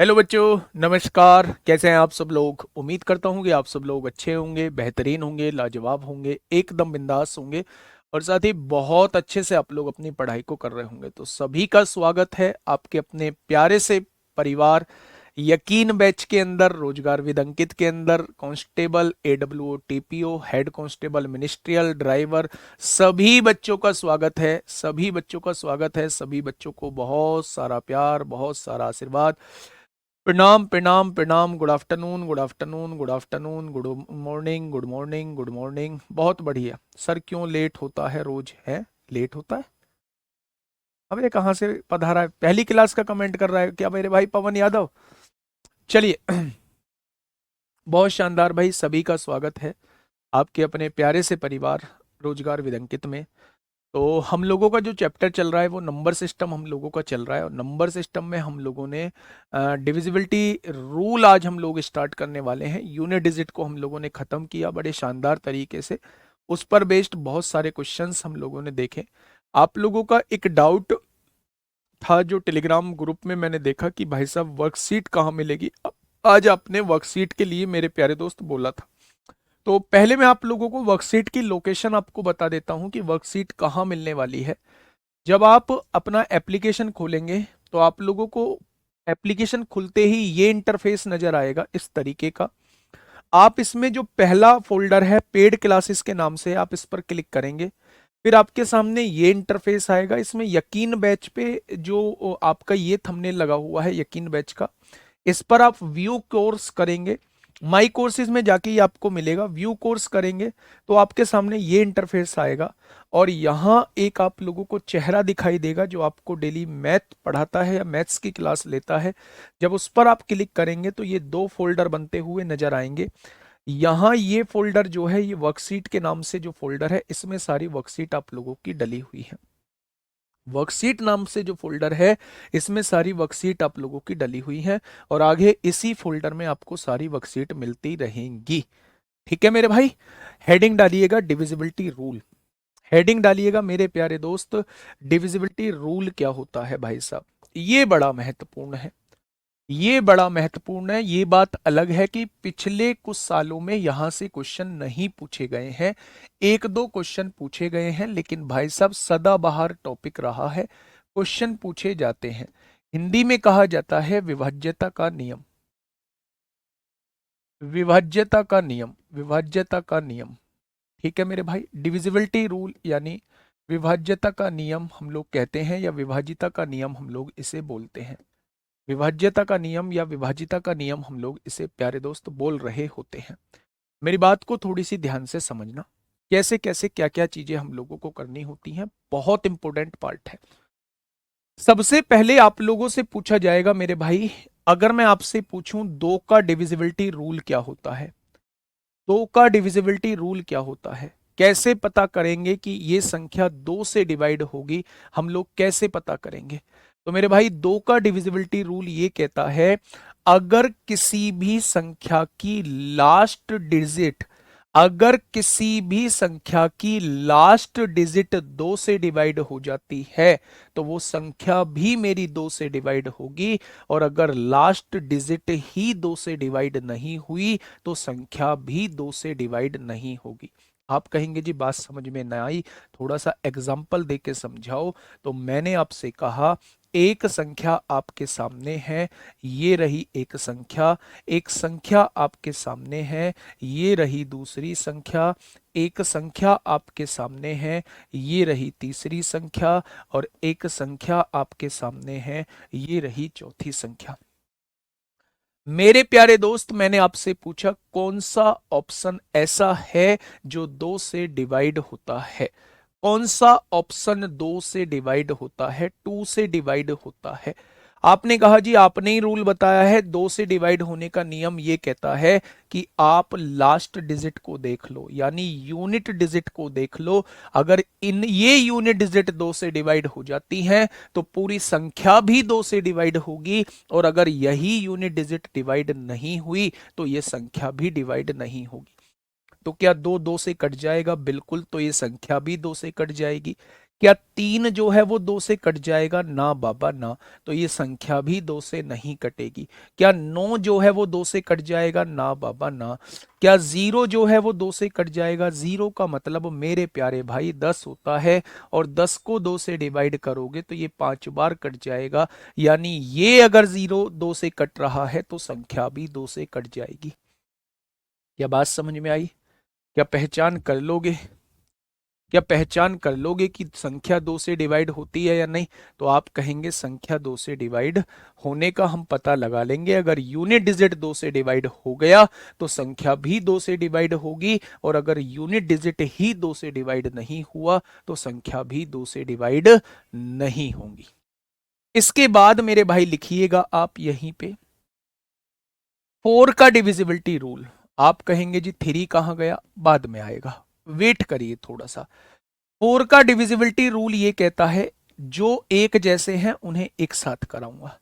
Hello बच्चों, नमस्कार। कैसे हैं आप सब लोग? उम्मीद करता हूँ कि आप सब लोग अच्छे होंगे, बेहतरीन होंगे, लाजवाब होंगे, एकदम बिंदास होंगे और साथ ही बहुत अच्छे से आप लोग अपनी पढ़ाई को कर रहे होंगे। तो सभी का स्वागत है आपके अपने प्यारे से परिवार यकीन बैच के अंदर, रोजगार विद अंकित के अंदर। Constable, AWO, TPO, head constable, ministerial, driver, सभी बच्चों का स्वागत है। सभी बच्चों का स्वागत है। सभी बच्चों को बहुत सारा प्यार, बहुत सारा आशीर्वाद। प्रणाम प्रणाम प्रणाम। Good afternoon, good afternoon, good afternoon, good morning, good morning, good morning. बहुत बढ़िया। सर क्यों लेट होता है? रोज है लेट होता है। अब ये कहाँ से पधारा है? पहली क्लास का कमेंट कर रहा है क्या मेरे भाई पवन यादव? चलिए बहुत शानदार भाई, सभी का स्वागत है आपके अपने प्यारे से परिवार रोजगार विद अंकित में। तो हम लोगों का जो चैप्टर चल रहा है वो नंबर सिस्टम हम लोगों का चल रहा है, और नंबर सिस्टम में हम लोगों ने डिविजिबिलिटी रूल आज हम लोग स्टार्ट करने वाले हैं। यूनिट डिजिट को हम लोगों ने ख़त्म किया बड़े शानदार तरीके से। उस पर बेस्ड बहुत सारे क्वेश्चंस हम लोगों ने देखे। आप लोगों का एक डाउट था जो टेलीग्राम ग्रुप में मैंने देखा कि भाई साहब वर्कशीट कहाँ मिलेगी। आज आपने वर्कशीट के लिए मेरे प्यारे दोस्त बोला था। तो पहले मैं आप लोगों को वर्कशीट की लोकेशन आपको बता देता हूँ कि वर्कशीट कहाँ मिलने वाली है। जब आप अपना एप्लीकेशन खोलेंगे तो आप लोगों को एप्लीकेशन खुलते ही ये इंटरफेस नजर आएगा इस तरीके का। आप इसमें जो पहला फोल्डर है पेड क्लासेस के नाम से, आप इस पर क्लिक करेंगे। फिर आपके सामने ये इंटरफेस आएगा। इसमें यकीन बैच पे जो आपका ये थंबनेल लगा हुआ है यकीन बैच का, इस पर आप व्यू कोर्स करेंगे। माई कोर्सेज में जाके ये आपको मिलेगा। व्यू कोर्स करेंगे तो आपके सामने ये इंटरफेस आएगा, और यहाँ एक आप लोगों को चेहरा दिखाई देगा जो आपको डेली मैथ पढ़ाता है या मैथ्स की क्लास लेता है। जब उस पर आप क्लिक करेंगे तो ये दो फोल्डर बनते हुए नजर आएंगे। यहाँ ये फोल्डर जो है ये वर्कशीट के नाम से जो फोल्डर है, इसमें सारी वर्कशीट आप लोगों की डली हुई है। वर्कशीट नाम से जो फोल्डर है इसमें सारी वर्कशीट आप लोगों की डली हुई है, और आगे इसी फोल्डर में आपको सारी वर्कशीट मिलती रहेंगी। ठीक है मेरे भाई। हेडिंग डालिएगा डिविजिबिलिटी रूल। हेडिंग डालिएगा मेरे प्यारे दोस्त, डिविजिबिलिटी रूल क्या होता है भाई साहब। ये बड़ा महत्वपूर्ण है। ये बड़ा महत्वपूर्ण है। ये बात अलग है कि पिछले कुछ सालों में यहां से क्वेश्चन नहीं पूछे गए हैं। एक दो क्वेश्चन पूछे गए हैं, लेकिन भाई साहब सदाबहार टॉपिक रहा है। क्वेश्चन पूछे जाते हैं। हिंदी में कहा जाता है विभाज्यता का नियम। विभाज्यता का नियम, विभाज्यता का नियम। ठीक है मेरे भाई। डिविजिबिलिटी रूल यानी विभाज्यता का नियम हम लोग कहते हैं, या विभाजिता का नियम हम लोग इसे बोलते हैं। विभाज्यता का नियम या विभाजिता का नियम हम लोग इसे प्यारे दोस्त बोल रहे होते हैं। मेरी बात को थोड़ी सी ध्यान से समझना। कैसे कैसे क्या क्या चीजें हम लोगों को करनी होती हैं, बहुत इंपॉर्टेंट पार्ट है। सबसे पहले आप लोगों से पूछा जाएगा मेरे भाई, अगर मैं आपसे पूछूं दो का डिविजिबिलिटी रूल क्या होता है। दो का डिविजिबिलिटी रूल क्या होता है, कैसे पता करेंगे कि ये संख्या दो से डिवाइड होगी, हम लोग कैसे पता करेंगे? तो मेरे भाई दो का डिविजिबिलिटी रूल ये कहता है, अगर किसी भी संख्या की लास्ट डिजिट, अगर किसी भी संख्या की लास्ट डिजिट दो से डिवाइड हो जाती है तो वो संख्या भी मेरी दो से डिवाइड होगी, और अगर लास्ट डिजिट ही दो से डिवाइड नहीं हुई तो संख्या भी दो से डिवाइड नहीं होगी। आप कहेंगे जी बात समझ में ना आई, थोड़ा सा एग्जाम्पल दे के समझाओ। तो मैंने आपसे कहा एक संख्या आपके सामने है, ये रही एक संख्या। एक संख्या आपके सामने है, ये रही दूसरी संख्या। एक संख्या आपके सामने है, ये रही तीसरी संख्या। और एक संख्या आपके सामने है, ये रही चौथी संख्या। मेरे प्यारे दोस्त, मैंने आपसे पूछा कौन सा ऑप्शन ऐसा है जो दो से डिवाइड होता है। कौन सा ऑप्शन दो से डिवाइड होता है, टू से डिवाइड होता है? आपने कहा जी आपने ही रूल बताया है। दो से डिवाइड होने का नियम ये कहता है कि आप लास्ट डिजिट को देख लो, यानी यूनिट डिजिट को देख लो। अगर इन ये यूनिट डिजिट दो से डिवाइड हो जाती हैं तो पूरी संख्या भी दो से डिवाइड होगी, और अगर यही यूनिट डिजिट डिवाइड नहीं हुई तो ये संख्या भी डिवाइड नहीं होगी। तो क्या दो दो से कट जाएगा? बिल्कुल। तो ये संख्या भी दो से कट जाएगी। क्या 3 जो है वो 2 से कट जाएगा? ना बाबा ना, तो ये संख्या भी 2 से नहीं कटेगी। क्या 9 जो है वो 2 से कट जाएगा? ना बाबा ना। क्या 0 जो है वो 2 से कट जाएगा? 0 का मतलब मेरे प्यारे भाई 10 होता है, और 10 को 2 से डिवाइड करोगे तो ये 5 बार कट जाएगा, यानी ये अगर 0 2 से कट रहा है तो संख्या भी 2 से कट जाएगी। क्या बात समझ में आई? क्या पहचान कर लोगे? क्या पहचान कर लोगे कि संख्या 2 से डिवाइड होती है या नहीं? तो आप कहेंगे संख्या 2 से डिवाइड होने का हम पता लगा लेंगे। अगर यूनिट डिजिट 2 से डिवाइड हो गया तो संख्या भी 2 से डिवाइड होगी, और अगर यूनिट डिजिट ही 2 से डिवाइड नहीं हुआ तो संख्या भी 2 से डिवाइड नहीं होंगी। इसके बाद मेरे भाई लिखिएगा आप यहीं पे 4 का डिविजिबिलिटी रूल। आप कहेंगे जी 3 कहां गया? बाद में आएगा, वेट करिए थोड़ा सा। 4 का डिविजिबिलिटी रूल ये कहता है जो एक जैसे हैं उन्हें एक साथ कराऊंगा।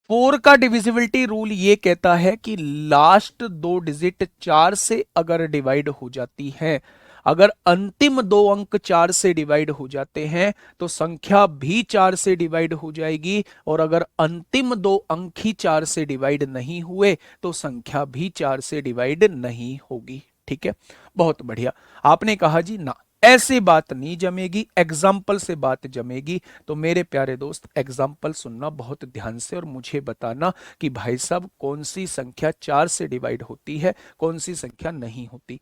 4 का डिविजिबिलिटी रूल ये कहता है कि लास्ट 2 डिजिट 4 से अगर डिवाइड हो जाती है, अगर अंतिम 2 अंक 4 से डिवाइड हो जाते हैं तो संख्या भी 4 से डिवाइड हो जाएगी, और अगर अंतिम 2 अंक ही 4 से डिवाइड नहीं हुए तो संख्या भी 4 से डिवाइड नहीं होगी। ठीक है, बहुत बढ़िया। आपने कहा जी ना, ऐसे बात नहीं जमेगी, एग्जाम्पल से बात जमेगी। तो मेरे प्यारे दोस्त एग्जाम्पल सुनना बहुत ध्यान से और मुझे बताना कि भाई साहब कौन सी संख्या 4 से डिवाइड होती है, कौन सी संख्या नहीं होती।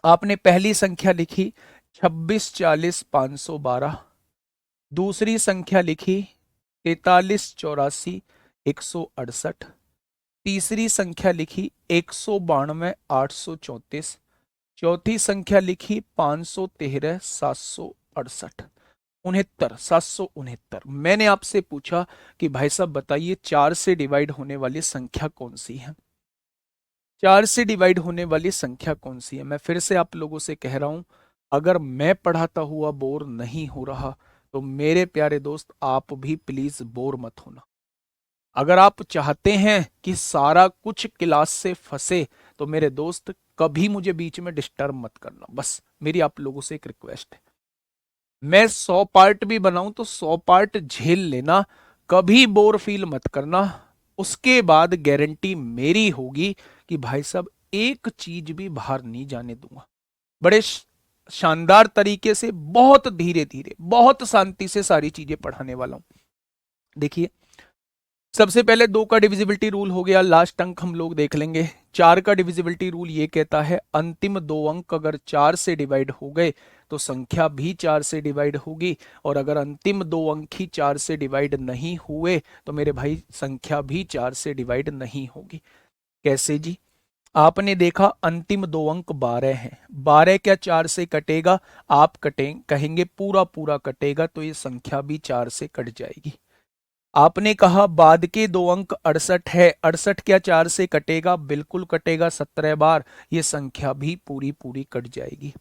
आपने पहली संख्या लिखी 26 40 512, दूसरी संख्या लिखी 43 84 168, तीसरी संख्या लिखी 192 834, चौथी संख्या लिखी 513 768, 769। मैंने आपसे पूछा कि भाई साहब बताइए 4 से डिवाइड होने वाली संख्या कौन सी है? 4 से डिवाइड होने वाली संख्या कौन सी है? मैं फिर से आप लोगों से कह रहा हूं, अगर मैं पढ़ाता हुआ बोर नहीं हो रहा तो मेरे प्यारे दोस्त आप भी प्लीज बोर मत होना। अगर आप चाहते हैं कि सारा कुछ क्लास से फंसे तो मेरे दोस्त कभी मुझे बीच में डिस्टर्ब मत करना, बस मेरी आप लोगों से एक रिक्वेस्ट है। मैं 100 पार्ट भी बनाऊं तो 100 पार्ट झेल लेना, कभी बोर फील मत करना। उसके बाद गारंटी मेरी होगी कि भाई साहब एक चीज भी बाहर नहीं जाने दूंगा। बड़े शानदार तरीके से, बहुत धीरे धीरे, बहुत शांति से सारी चीजें पढ़ाने वाला हूं। देखिए, सबसे पहले 2 का डिविजिबिलिटी रूल हो गया, लास्ट अंक हम लोग देख लेंगे। 4 का डिविजिबिलिटी रूल ये कहता है अंतिम 2 अंक अगर 4 से डिवाइड हो गए तो संख्या भी 4 से डिवाइड होगी, और अगर अंतिम 2 अंक ही 4 से डिवाइड नहीं हुए तो मेरे भाई संख्या भी 4 से डिवाइड नहीं होगी। कैसे जी? आपने देखा अंतिम 2 अंक 12 हैं, 12 क्या 4 से कटेगा? आप कहेंगे पूरा पूरा कटेगा, तो ये संख्या भी 4 से कट जाएगी। आपने कहा बाद के 2 अंक 68 है, 68 क्या 4 से कटेगा? बिल्कुल कटेगा, 17 बार, ये संख्या भी पूरी पूरी कट जाएगी।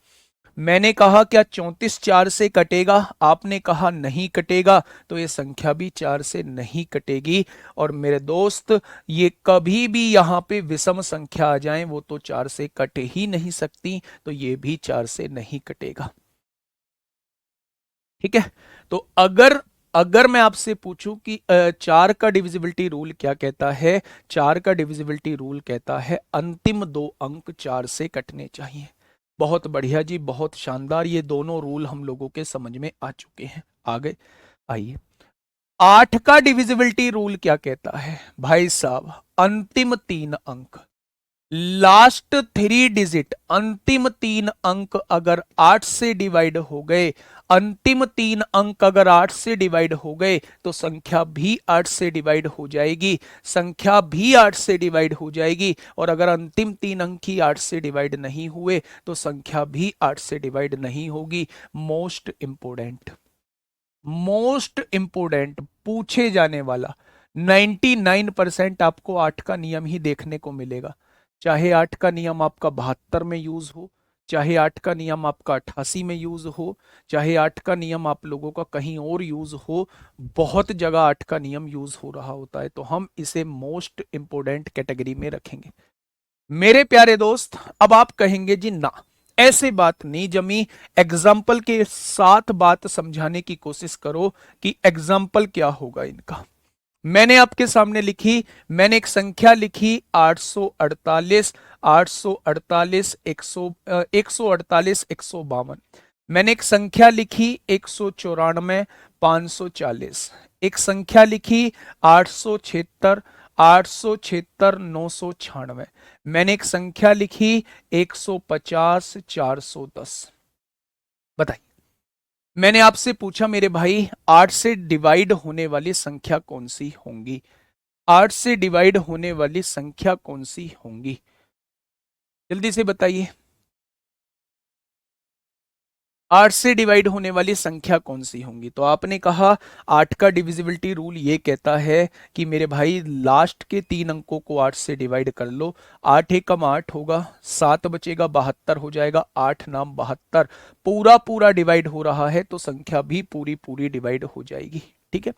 मैंने कहा क्या 34 4 से कटेगा? आपने कहा नहीं कटेगा, तो ये संख्या भी 4 से नहीं कटेगी। और मेरे दोस्त ये कभी भी यहां पे विषम संख्या आ जाए वो तो 4 से कट ही नहीं सकती, तो ये भी 4 से नहीं कटेगा। ठीक है, तो अगर अगर मैं आपसे पूछूं कि 4 का डिविजिबिलिटी रूल क्या कहता है? 4 का डिविजिबिलिटी रूल कहता है अंतिम 2 अंक 4 से कटने चाहिए। बहुत बढ़िया जी, बहुत शानदार, ये दोनों रूल हम लोगों के समझ में आ चुके हैं। आगे आइए, 8 का डिविजिबिलिटी रूल क्या कहता है? भाई साहब अंतिम 3 अंक, लास्ट 3 डिजिट, अंतिम 3 अंक अगर 8 से डिवाइड हो गए, अंतिम 3 अंक अगर 8 से डिवाइड हो गए तो संख्या भी 8 से डिवाइड हो जाएगी, संख्या भी 8 से डिवाइड हो जाएगी। और अगर अंतिम 3 अंक ही 8 से डिवाइड नहीं हुए तो संख्या भी 8 से डिवाइड नहीं होगी। मोस्ट इंपोर्टेंट, मोस्ट इंपोर्टेंट पूछे जाने वाला, 99% आपको 8 का नियम ही देखने को मिलेगा। चाहे 8 का नियम आपका 72 में यूज हो, चाहे 8 का नियम आपका 88 में यूज हो, चाहे 8 का नियम आप लोगों का कहीं और यूज हो, बहुत जगह 8 का नियम यूज हो रहा होता है, तो हम इसे मोस्ट इंपोर्टेंट कैटेगरी में रखेंगे। मेरे प्यारे दोस्त अब आप कहेंगे जी ना, ऐसे बात नहीं जमी। एग्जाम्पल के साथ बात समझाने की कोशिश करो कि एग्जाम्पल क्या होगा इनका। मैंने आपके सामने लिखी, मैंने एक संख्या लिखी 848, 848, 148, 152। मैंने एक संख्या लिखी 194, 540। एक संख्या लिखी 876, 876, 996। मैंने एक संख्या लिखी 150, 410। बताइए, मैंने आपसे पूछा मेरे भाई 8 से डिवाइड होने वाली संख्या कौन सी होंगी? 8 से डिवाइड होने वाली संख्या कौन सी होंगी? जल्दी से बताइए, 8 से डिवाइड होने वाली संख्या कौन सी होंगी? तो आपने कहा 8 का डिविजिबिलिटी रूल ये कहता है कि मेरे भाई लास्ट के 3 अंकों को 8 से डिवाइड कर लो। 8 एकम 8 होगा, 7 बचेगा, 72 हो जाएगा। 8 नाम 72, पूरा पूरा डिवाइड हो रहा है तो संख्या भी पूरी पूरी डिवाइड हो जाएगी। ठीक है,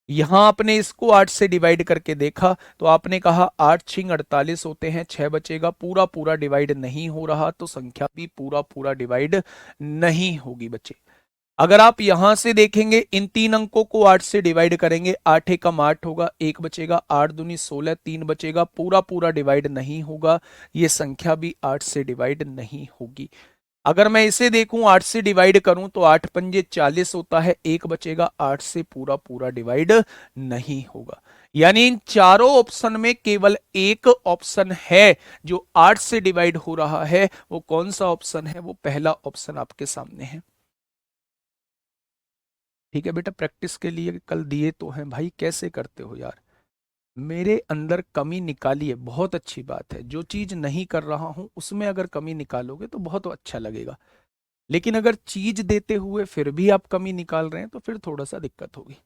यहां आपने इसको 8 से डिवाइड करके देखा तो आपने कहा 8 छिंग 48 होते हैं, 6 बचेगा, पूरा पूरा डिवाइड नहीं हो रहा तो संख्या भी पूरा पूरा डिवाइड नहीं होगी बच्चे। अगर आप यहां से देखेंगे इन 3 अंकों को 8 से डिवाइड करेंगे, 8 एकम 8 होगा, 1 बचेगा, 8 दूनी 16, 3 बचेगा, पूरा पूरा डिवाइड नहीं होगा, ये संख्या भी 8 से डिवाइड नहीं होगी। अगर मैं इसे देखूं 8 से डिवाइड करूं तो 8 पंजे 40 होता है, 1 बचेगा, 8 से पूरा पूरा डिवाइड नहीं होगा। यानी इन चारों ऑप्शन में केवल एक ऑप्शन है जो 8 से डिवाइड हो रहा है। वो कौन सा ऑप्शन है? वो पहला ऑप्शन आपके सामने है। ठीक है बेटा, प्रैक्टिस के लिए कल दिए तो हैं भाई, कैसे करते हो यार? मेरे अंदर कमी निकालिए, बहुत अच्छी बात है। जो चीज नहीं कर रहा हूं उसमें अगर कमी निकालोगे तो बहुत अच्छा लगेगा। लेकिन अगर चीज देते हुए फिर भी आप कमी निकाल रहे हैं तो फिर थोड़ा सा दिक्कत होगी।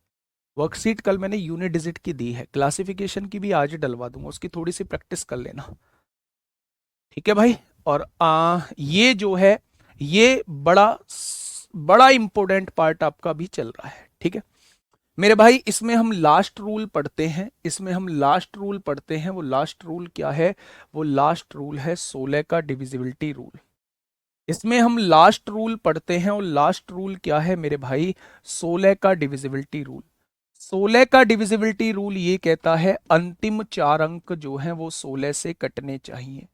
वर्कशीट कल मैंने यूनिट डिजिट की दी है, क्लासिफिकेशन की भी आज डलवा दूंगा, उसकी थोड़ी सी प्रैक्टिस कर लेना। ठीक है भाई। और ये जो है ये बड़ा इंपॉर्टेंट पार्ट आपका भी चल रहा है। ठीक है मेरे भाई, इसमें हम लास्ट रूल पढ़ते हैं, इसमें हम लास्ट रूल पढ़ते हैं। वो लास्ट रूल क्या है? वो लास्ट रूल है 16 का डिविजिबिलिटी रूल। इसमें हम लास्ट रूल पढ़ते हैं और लास्ट रूल क्या है मेरे भाई? 16 का डिविजिबिलिटी रूल। 16 का डिविजिबिलिटी रूल ये कहता है अंतिम 4 अंक जो हैं वो 16 से कटने चाहिए।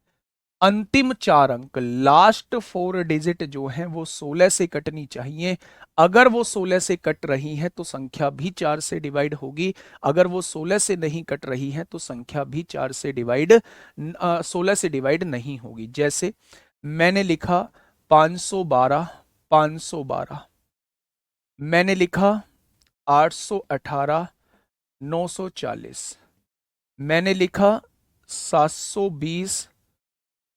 अंतिम 4 अंक, लास्ट 4 डिजिट जो हैं वो 16 से कटनी चाहिए। अगर वो 16 से कट रही है तो संख्या भी 4 से डिवाइड होगी। अगर वो 16 से नहीं कट रही है तो संख्या भी 4 से डिवाइड 16 से डिवाइड नहीं होगी। जैसे मैंने लिखा 512, 512। मैंने लिखा 818, 940। मैंने लिखा 720,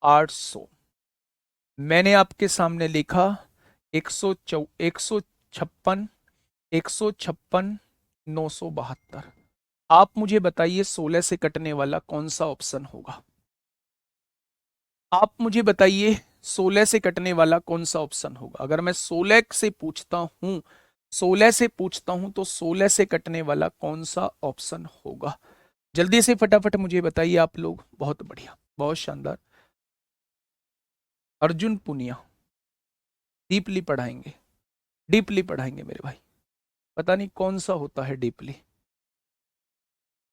800। मैंने आपके सामने लिखा 156, 156, 972। आप मुझे बताइए 16 से कटने वाला कौन सा ऑप्शन होगा? आप मुझे बताइए 16 से कटने वाला कौन सा ऑप्शन होगा? अगर मैं 16 से पूछता हूं, 16 से पूछता हूं तो 16 से कटने वाला कौन सा ऑप्शन होगा? जल्दी से फटाफट मुझे बताइए आप लोग। बहुत बढ़िया, बहुत शानदार। अर्जुन पुनिया, डीपली पढ़ाएंगे, डीपली पढ़ाएंगे मेरे भाई। पता नहीं कौन सा होता है डीपली।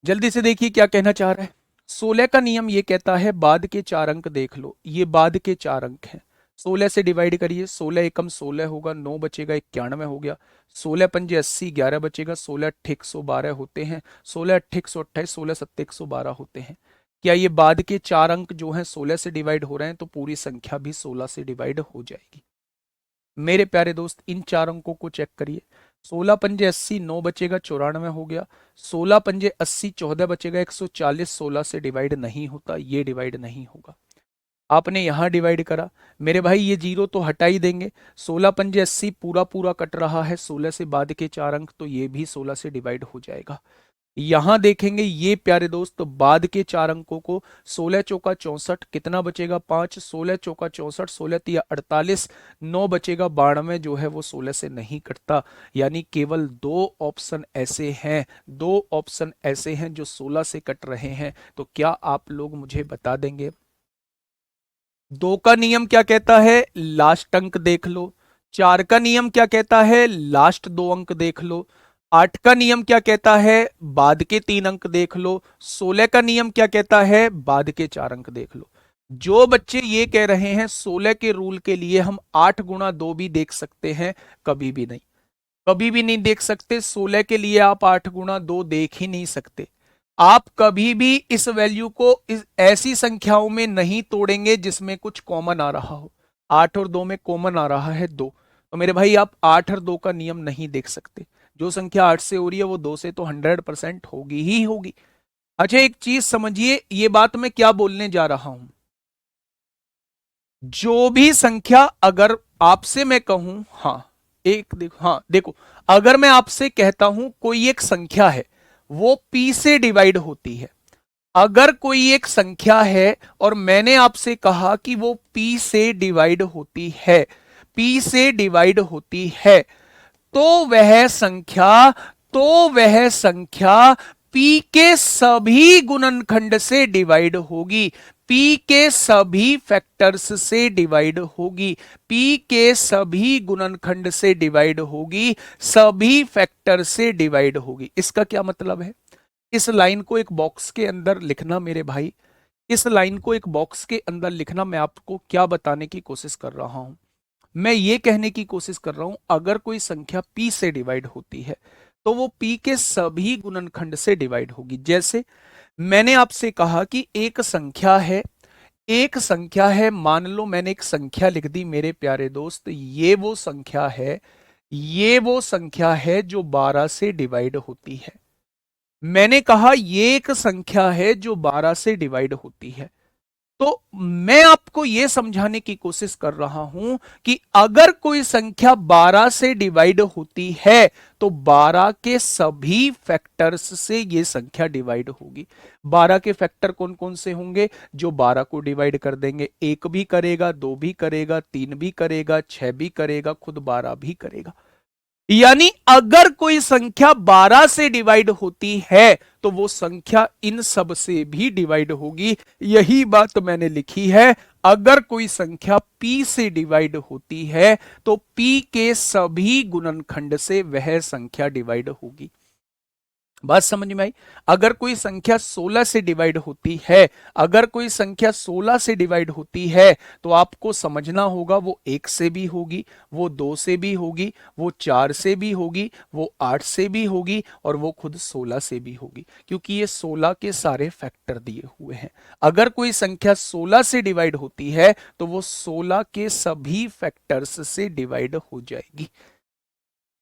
जल्दी से देखिए क्या कहना चाह रहा है। 16 का नियम ये कहता है बाद के 4 अंक देख लो, ये बाद के 4 अंक हैं। 16 से डिवाइड करिए, 16 एकम 16 होगा, 9 बचेगा, 91 हो गया। 16 पंजे 80, 11 बचेगा, 16 अट्ठे 112 होते हैं, 16 अट्ठे 128, 16 सत्ते 112 होते हैं। क्या ये बाद के 4 अंक जो हैं 16 से डिवाइड हो रहे हैं? तो पूरी संख्या भी 16 से डिवाइड हो जाएगी। मेरे प्यारे दोस्त इन 4 अंकों को चेक करिए। 16 पंजे 80, 9 बचेगा, 94 हो गया। 16 पंजे 80, 14 बचेगा, 140। 16 से डिवाइड नहीं होता, ये डिवाइड नहीं होगा। आपने यहां डिवाइड करा मेरे भाई, ये जीरो तो हटा ही देंगे। 16 पंजे 80 पूरा पूरा कट रहा है, 16 से बाद के 4 अंक, तो ये भी 16 से डिवाइड हो जाएगा। यहां देखेंगे ये प्यारे दोस्त, तो बाद के 4 अंकों को 16 चौका 64, कितना बचेगा? 5। 16 चौका 64, 16 तिया 48, 9 बचेगा 92, जो है वो 16 से नहीं कटता। यानी केवल 2 ऑप्शन ऐसे हैं, 2 ऑप्शन ऐसे हैं जो 16 से कट रहे हैं। तो क्या आप लोग मुझे बता देंगे दो का नियम क्या कहता है, लास्ट अंक देख लो। चार का नियम क्या कहता है, लास्ट दो अंक देख लो। आठ का नियम क्या कहता है, बाद के तीन अंक देख लो। 16 का नियम क्या कहता है, बाद के चार अंक देख लो। जो बच्चे ये कह रहे हैं 16 के रूल के लिए हम 8 गुणा 2 भी देख सकते हैं, कभी भी नहीं, कभी भी नहीं देख सकते। 16 के लिए आप 8 गुणा 2 देख ही नहीं सकते। आप कभी भी इस वैल्यू को ऐसी संख्याओं में नहीं तोड़ेंगे जिसमें कुछ कॉमन आ रहा हो। 8 और 2 में कॉमन आ रहा है 2, तो मेरे भाई आप 8 और 2 का नियम नहीं देख सकते। जो संख्या 8 से हो रही है वो 2 से तो 100% होगी ही होगी। अच्छा एक चीज समझिए, ये बात मैं क्या बोलने जा रहा हूं। जो भी संख्या अगर आपसे मैं कहूं, हाँ एक देखो, हाँ देखो, अगर मैं आपसे कहता हूं कोई एक संख्या है वो p से डिवाइड होती है, अगर कोई एक संख्या है और मैंने आपसे कहा कि वो p से डिवाइड होती है, p से डिवाइड होती है, तो वह संख्या तो वह संख्या p के सभी गुणनखंड से डिवाइड होगी, p के सभी फैक्टर्स से डिवाइड होगी, p के सभी गुणनखंड से डिवाइड होगी, सभी फैक्टर से डिवाइड होगी। इसका क्या मतलब है, इस लाइन को एक बॉक्स के अंदर लिखना मेरे भाई, इस लाइन को एक बॉक्स के अंदर लिखना। मैं आपको क्या बताने की कोशिश कर रहा हूं, मैं ये कहने की कोशिश कर रहा हूं अगर कोई संख्या p से डिवाइड होती है तो वो p के सभी गुणनखंड से डिवाइड होगी। जैसे मैंने आपसे कहा कि एक संख्या है, एक संख्या है, मान लो मैंने एक संख्या लिख दी मेरे प्यारे दोस्त, ये वो संख्या है, ये वो संख्या है जो 12 से डिवाइड होती है। मैंने कहा ये एक संख्या है जो 12 से डिवाइड होती है। तो मैं आपको यह समझाने की कोशिश कर रहा हूं कि अगर कोई संख्या 12 से डिवाइड होती है तो 12 के सभी फैक्टर्स से यह संख्या डिवाइड होगी। 12 के फैक्टर कौन कौन से होंगे, जो 12 को डिवाइड कर देंगे, एक भी करेगा, दो भी करेगा, तीन भी करेगा, 6 भी करेगा, खुद 12 भी करेगा। यानी अगर कोई संख्या 12 से डिवाइड होती है तो वो संख्या इन सब से भी डिवाइड होगी। यही बात मैंने लिखी है, अगर कोई संख्या p से डिवाइड होती है तो p के सभी गुणनखंड से वह संख्या डिवाइड होगी। बात समझ में आई। अगर कोई संख्या 16 से डिवाइड होती है, अगर कोई संख्या 16 से डिवाइड होती है तो आपको समझना होगा वो 1 से भी होगी, वो 2 से भी होगी, वो 4 से भी होगी, वो 8 से भी होगी और वो खुद 16 से भी होगी, क्योंकि ये 16 के सारे फैक्टर दिए हुए हैं। अगर कोई संख्या 16 से डिवाइड होती है तो वो 16 के सभी फैक्टर्स से डिवाइड हो जाएगी।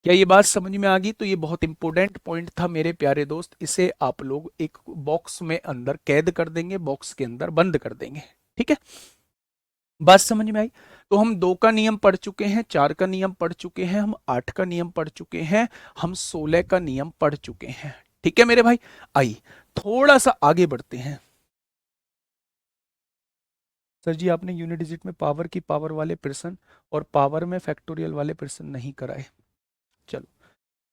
क्या ये बात समझ में आ गई। तो ये बहुत इंपॉर्टेंट पॉइंट था मेरे प्यारे दोस्त, इसे आप लोग एक बॉक्स में अंदर कैद कर देंगे, बॉक्स के अंदर बंद कर देंगे, ठीक है। बात समझ में आई। तो हम 2 का नियम पढ़ चुके हैं, 4 का नियम पढ़ चुके हैं, हम 8 का नियम पढ़ चुके हैं, हम 16 का नियम पढ़ चुके हैं, ठीक है मेरे भाई। आई थोड़ा सा आगे बढ़ते हैं। सर जी आपने यूनिट डिजिट में पावर की पावर वाले प्रश्न और पावर में फैक्टोरियल वाले प्रश्न नहीं कराए। चलो,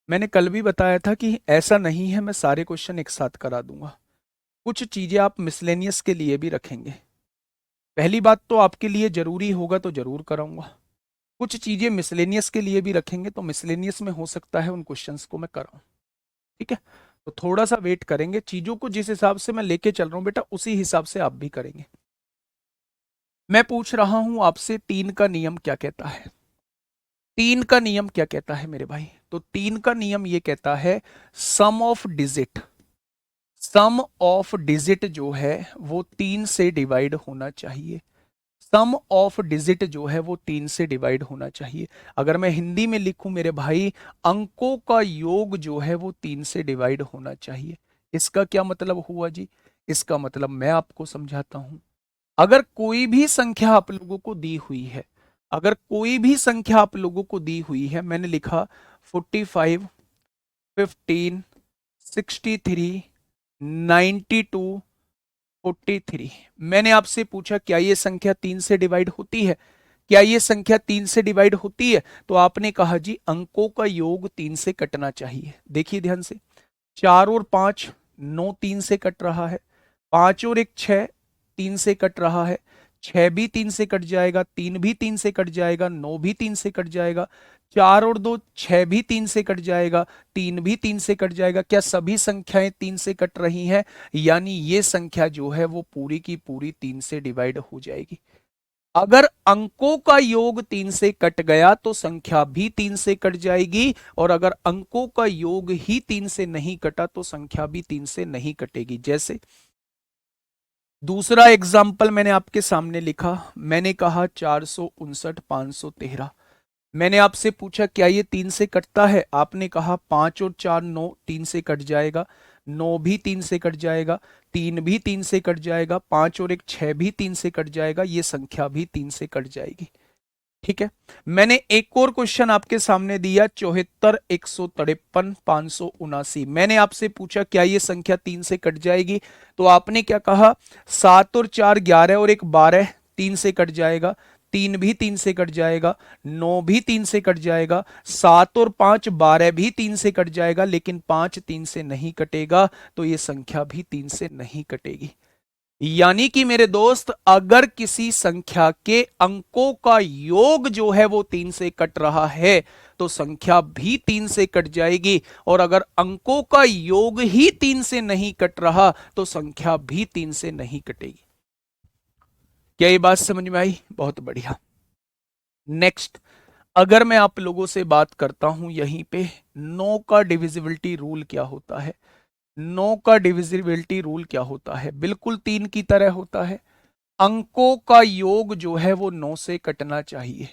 मैंने कल भी बताया था कि ऐसा नहीं है मैं सारे क्वेश्चन एक साथ करा दूंगा, कुछ चीजें आप मिसलेनियस के लिए भी रखेंगे। पहली बात तो आपके लिए जरूरी होगा तो जरूर कराऊंगा, कुछ चीजें मिसलेनियस के लिए भी रखेंगे तो मिसलेनियस में हो सकता है उन क्वेश्चंस को मैं कराऊं, ठीक है। तो थोड़ा सा वेट करेंगे, चीजों को जिस हिसाब से मैं लेके चल रहा हूं बेटा उसी हिसाब से आप भी करेंगे। मैं पूछ रहा हूं आपसे 3 का नियम क्या कहता है, 3 का नियम क्या कहता है मेरे भाई। तो 3 का नियम ये कहता है sum of digit, sum of digit जो है वो 3 से डिवाइड होना चाहिए, सम ऑफ डिजिट जो है वो 3 से डिवाइड होना चाहिए। अगर मैं हिंदी में लिखूं मेरे भाई, अंकों का योग जो है वो 3 से डिवाइड होना चाहिए। इसका क्या मतलब हुआ जी, इसका मतलब मैं आपको समझाता हूं। अगर कोई भी संख्या आप लोगों को दी हुई है, अगर कोई भी संख्या आप लोगों को दी हुई है, मैंने लिखा 45, 15, 63, 92, 43, मैंने आपसे पूछा क्या ये संख्या 3 से डिवाइड होती है, क्या ये संख्या 3 से डिवाइड होती है। तो आपने कहा जी अंकों का योग 3 से कटना चाहिए। देखिए ध्यान से, 4 और 5 9 3 से कट रहा है, 5 और 1 6 3 से कट रहा है, 6 भी 3 से कट जाएगा, 3 भी 3 से कट जाएगा, 9 भी 3 से कट जाएगा, 4 और 2 6 भी 3 से कट जाएगा, 3 भी 3 से कट जाएगा। क्या सभी संख्याएं 3 से कट रही हैं? यानी ये संख्या जो है वो पूरी की पूरी 3 से डिवाइड हो जाएगी। अगर अंकों का योग 3 से कट गया तो संख्या भी 3 से कट जाएगी, और अगर अंकों का योग ही 3 से नहीं कटा तो संख्या भी 3 से नहीं कटेगी। जैसे दूसरा एग्जाम्पल मैंने आपके सामने लिखा, मैंने कहा 459 513। मैंने आपसे पूछा क्या ये 3 से कटता है? आपने कहा 5 और 4 9, 3 से कट जाएगा, 9 भी 3 से कट जाएगा, 3 भी 3 से कट जाएगा, 5 और 1 6 भी 3 से कट जाएगा, ये संख्या भी 3 से कट जाएगी। ठीक है। मैंने एक और क्वेश्चन आपके सामने दिया 74 153 579। मैंने आपसे पूछा क्या ये संख्या 3 से कट जाएगी? तो आपने क्या कहा? 7 और 4 11 और 1 12, 3 से कट जाएगा, 3 भी 3 से कट जाएगा, 9 भी 3 से कट जाएगा, 7 और 5 12 भी 3 से कट जाएगा, लेकिन 5 3 से नहीं कटेगा, तो ये संख्या भी 3 से नहीं कटेगी। यानी कि मेरे दोस्त, अगर किसी संख्या के अंकों का योग जो है वो 3 से कट रहा है तो संख्या भी 3 से कट जाएगी, और अगर अंकों का योग ही 3 से नहीं कट रहा तो संख्या भी 3 से नहीं कटेगी। क्या ये बात समझ में आई? बहुत बढ़िया। नेक्स्ट, अगर मैं आप लोगों से बात करता हूं यहीं पे 9 का डिविजिबिलिटी रूल क्या होता है। 9 का डिविजिबिलिटी रूल क्या होता है? बिल्कुल 3 की तरह होता है। अंकों का योग जो है वो 9 से कटना चाहिए।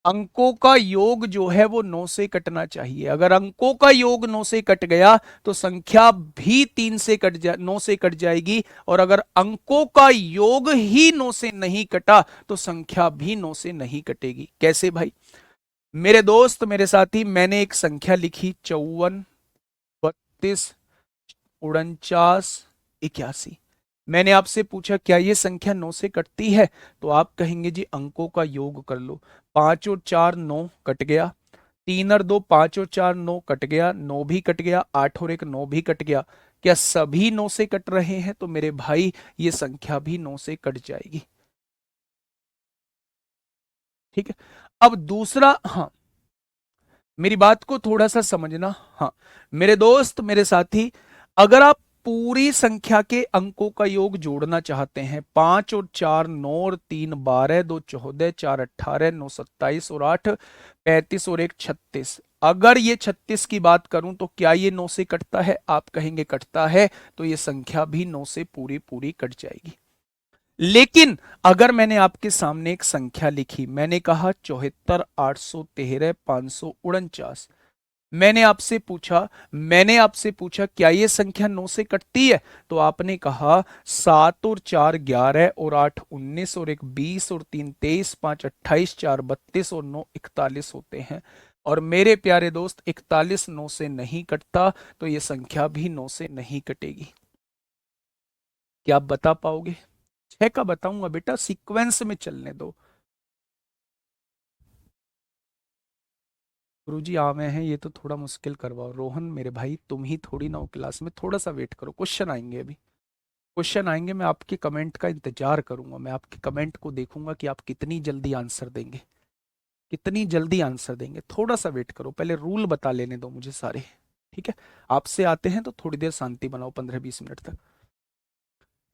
अंकों का योग जो है वो 9 से कटना चाहिए। अगर अंकों का योग 9 से कट गया तो संख्या भी 3 से 9 से कट जाएगी, और अगर अंकों का योग ही 9 से नहीं कटा तो संख्या भी 9 से नहीं कटेगी। कैसे भाई? मेरे दोस्त, मेरे साथी, मैंने एक संख्या लिखी 54 32 49 81। मैंने आपसे पूछा क्या ये संख्या 9 से कटती है? तो आप कहेंगे जी अंकों का योग कर लो। 5 और 4 9 कट गया, 3 और 2 5 और 4 9 कट गया, 9 भी कट गया, 8 और 1 9 भी कट गया। क्या सभी 9 से कट रहे हैं? तो मेरे भाई ये संख्या भी 9 से कट जाएगी। ठीक है। अब दूसरा, हाँ, मेरी बात को थोड़ा सा समझना। हाँ मेरे दोस्त, मेरे साथी, अगर आप पूरी संख्या के अंकों का योग जोड़ना चाहते हैं, 5 और 4 9 और 3 12, 2 14, 4 18, 9 27 और 8 35 और 1 36। अगर ये 36 की बात करूं तो क्या ये 9 से कटता है? आप कहेंगे कटता है, तो ये संख्या भी 9 से पूरी पूरी कट जाएगी। लेकिन अगर मैंने आपके सामने एक संख्या लिखी, मैंने कहा 74 813 549। मैंने आपसे पूछा क्या ये संख्या 9 से कटती है? तो आपने कहा 7 और 4 11 और 8 19 और 1 20 और 3 23, 5 28, 4 32 और 9 41 होते हैं। और मेरे प्यारे दोस्त, 41 9 से नहीं कटता, तो ये संख्या भी 9 से नहीं कटेगी। क्या आप बता पाओगे? 6 का बताऊंगा बेटा, सीक्वेंस में चलने दो। गुरुजी आवे हैं, ये तो थोड़ा मुश्किल करवाओ। रोहन मेरे भाई, तुम ही थोड़ी ना हो क्लास में, थोड़ा सा वेट करो, क्वेश्चन आएंगे अभी। क्वेश्चन आएंगे, मैं आपके कमेंट का इंतजार करूंगा, मैं आपके कमेंट को देखूंगा कि आप कितनी जल्दी आंसर देंगे, कितनी जल्दी आंसर देंगे। थोड़ा सा वेट करो, पहले रूल बता लेने दो मुझे सारे। ठीक है। आपसे आते हैं तो थोड़ी देर शांति बनाओ, 15-20 मिनट तक।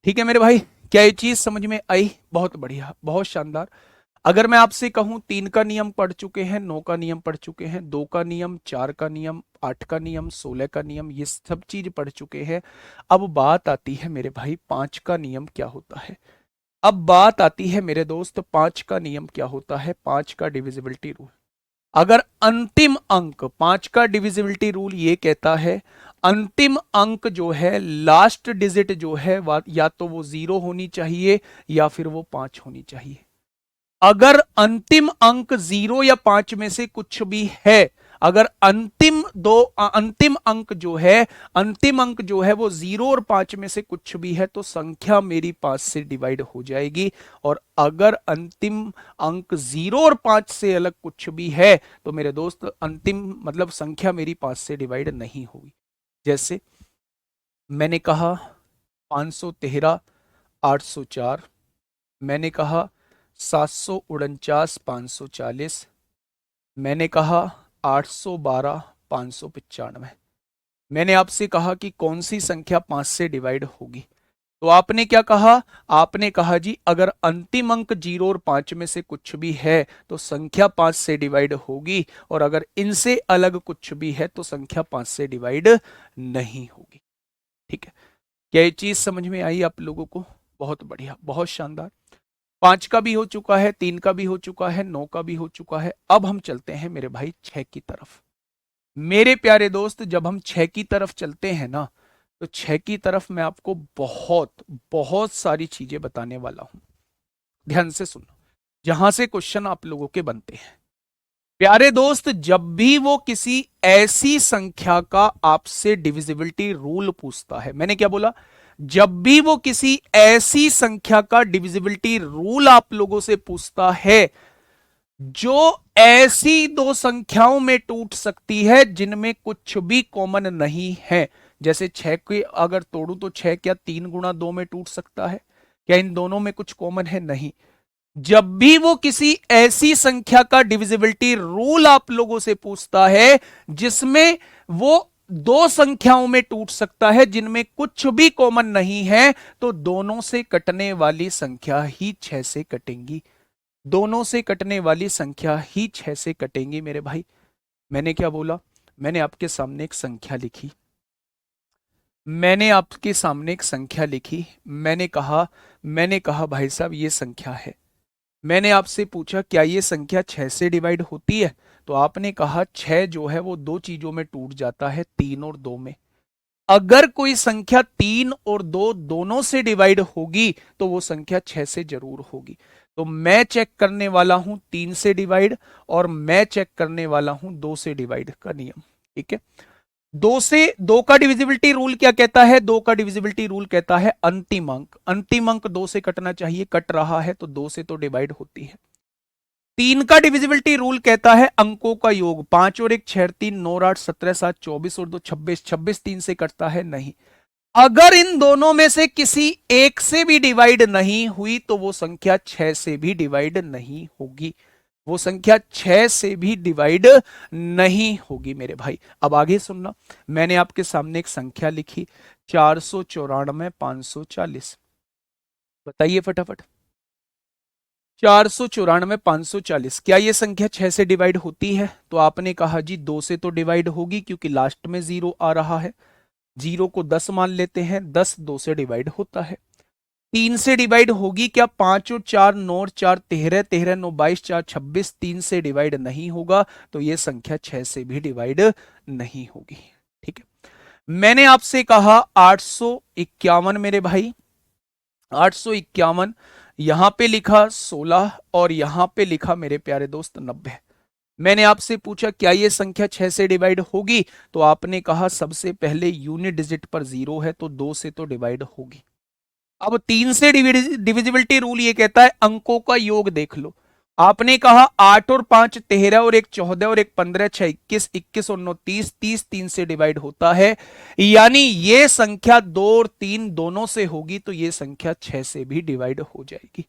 ठीक है मेरे भाई, क्या ये चीज समझ में आई? बहुत बढ़िया, बहुत शानदार। अगर मैं आपसे कहूं 3 का नियम पढ़ चुके हैं, 9 का नियम पढ़ चुके हैं, 2 का नियम, 4 का नियम, 8 का नियम, 16 का नियम, ये सब चीज पढ़ चुके हैं। अब बात आती है मेरे भाई 5 का नियम क्या होता है। अब बात आती है मेरे दोस्त 5 का नियम क्या होता है, 5 का डिविजिबिलिटी रूल। अगर अंतिम अंक, 5 का डिविजिबिलिटी रूल ये कहता है अंतिम अंक जो है, लास्ट डिजिट जो है, या तो वो 0 होनी चाहिए या फिर वो 5 होनी चाहिए। अगर अंतिम अंक 0 या 5 में से कुछ भी है, अगर अंतिम अंक जो है, अंतिम अंक जो है वो 0 और 5 में से कुछ भी है तो संख्या मेरी 5 से डिवाइड हो जाएगी। और अगर अंतिम अंक 0 और 5 से अलग कुछ भी है तो मेरे दोस्त अंतिम मतलब संख्या मेरी 5 से डिवाइड नहीं होगी। जैसे मैंने कहा 513 804, मैंने कहा 749 540, मैंने कहा 812 595। मैंने आपसे कहा कि कौन सी संख्या 5 से डिवाइड होगी, तो आपने क्या कहा? आपने कहा जी अगर अंतिम अंक 0 और 5 में से कुछ भी है तो संख्या 5 से डिवाइड होगी, और अगर इनसे अलग कुछ भी है तो संख्या 5 से डिवाइड नहीं होगी। ठीक है, क्या ये चीज समझ में आई आप लोगों को? बहुत बढ़िया, बहुत शानदार। 5 का भी हो चुका है, 3 का भी हो चुका है, 9 का भी हो चुका है। अब हम चलते हैं मेरे भाई 6 की तरफ। मेरे प्यारे दोस्त, जब हम 6 की तरफ चलते हैं ना, तो 6 की तरफ मैं आपको बहुत बहुत सारी चीजें बताने वाला हूं। ध्यान से सुनो, जहां से क्वेश्चन आप लोगों के बनते हैं। प्यारे दोस्त, जब भी वो किसी ऐसी संख्या का आपसे डिविजिबिलिटी रूल पूछता है, मैंने क्या बोला? जब भी वो किसी ऐसी संख्या का डिविजिबिलिटी रूल आप लोगों से पूछता है जो ऐसी दो संख्याओं में टूट सकती है जिनमें कुछ भी कॉमन नहीं है, जैसे 6 के अगर तोड़ू तो 6 क्या 3 गुणा 2 में टूट सकता है? क्या इन दोनों में कुछ कॉमन है? नहीं। जब भी वो किसी ऐसी संख्या का डिविजिबिलिटी रूल आप लोगों से पूछता है जिसमें वो दो संख्याओं में टूट सकता है जिनमें कुछ भी कॉमन नहीं है, तो दोनों से कटने वाली संख्या ही 6 से कटेंगी। दोनों से कटने वाली संख्या ही 6 से कटेंगी मेरे भाई। मैंने क्या बोला? मैंने आपके सामने एक संख्या लिखी, मैंने आपके सामने एक संख्या लिखी। मैंने कहा भाई साहब ये संख्या है। मैंने आपसे पूछा क्या ये संख्या 6 से डिवाइड होती है? तो आपने कहा 6 जो है वो दो चीजों में टूट जाता है, 3 और 2 में। अगर कोई संख्या 3 और 2 दोनों से डिवाइड होगी तो वो संख्या 6 से जरूर होगी। तो मैं चेक करने वाला हूं 3 से डिवाइड, और मैं चेक करने वाला हूं 2 से डिवाइड का नियम। ठीक है, 2 का डिविजिबिलिटी रूल क्या कहता है? 2 का डिविजिबिलिटी रूल कहता है अंतिम अंक, अंतिम अंक 2 से कटना चाहिए, कट रहा है तो 2 से तो डिवाइड होती है। 3 का डिविजिबिलिटी रूल कहता है अंकों का योग, 5 और 1 6 3 9 8 17 7 24 और 2 26, 26 3 से कटता है नहीं। अगर इन दोनों में से किसी एक से भी डिवाइड नहीं हुई तो वो संख्या 6 से भी डिवाइड नहीं होगी। वो संख्या 6 से भी डिवाइड नहीं होगी मेरे भाई। अब आगे सुनना, मैंने आपके सामने एक संख्या लिखी 494 540। बताइए फटाफट, 494 540, क्या ये संख्या 6 से डिवाइड होती है? तो आपने कहा जी 2 से तो डिवाइड होगी क्योंकि लास्ट में 0 आ रहा है। 0 को 10 मान लेते हैं, 10 2 से डिवाइड होता है। 3 से डिवाइड होगी क्या? 5 और 4 9 और 4 13, 13 9 22, 4 26, 3 से डिवाइड नहीं होगा, तो ये संख्या 6 से भी डिवाइड नहीं होगी। ठीक है, मैंने आपसे कहा 851 मेरे भाई, 851, यहां पे लिखा 16 और यहां पे लिखा मेरे प्यारे दोस्त 90। मैंने आपसे पूछा क्या ये संख्या 6 से डिवाइड होगी? तो आपने कहा सबसे पहले यूनिट डिजिट पर 0 है तो 2 से तो डिवाइड होगी। अब 3 से डिविजिबिलिटी रूल ये कहता है अंकों का योग देख लो। आपने कहा 8 और 5 13 और 1 14 और 1 15, 6 21, 21 और 9 30, 30 3 से डिवाइड होता है, यानी ये संख्या 2 और 3 दोनों से होगी तो ये संख्या 6 से भी डिवाइड हो जाएगी।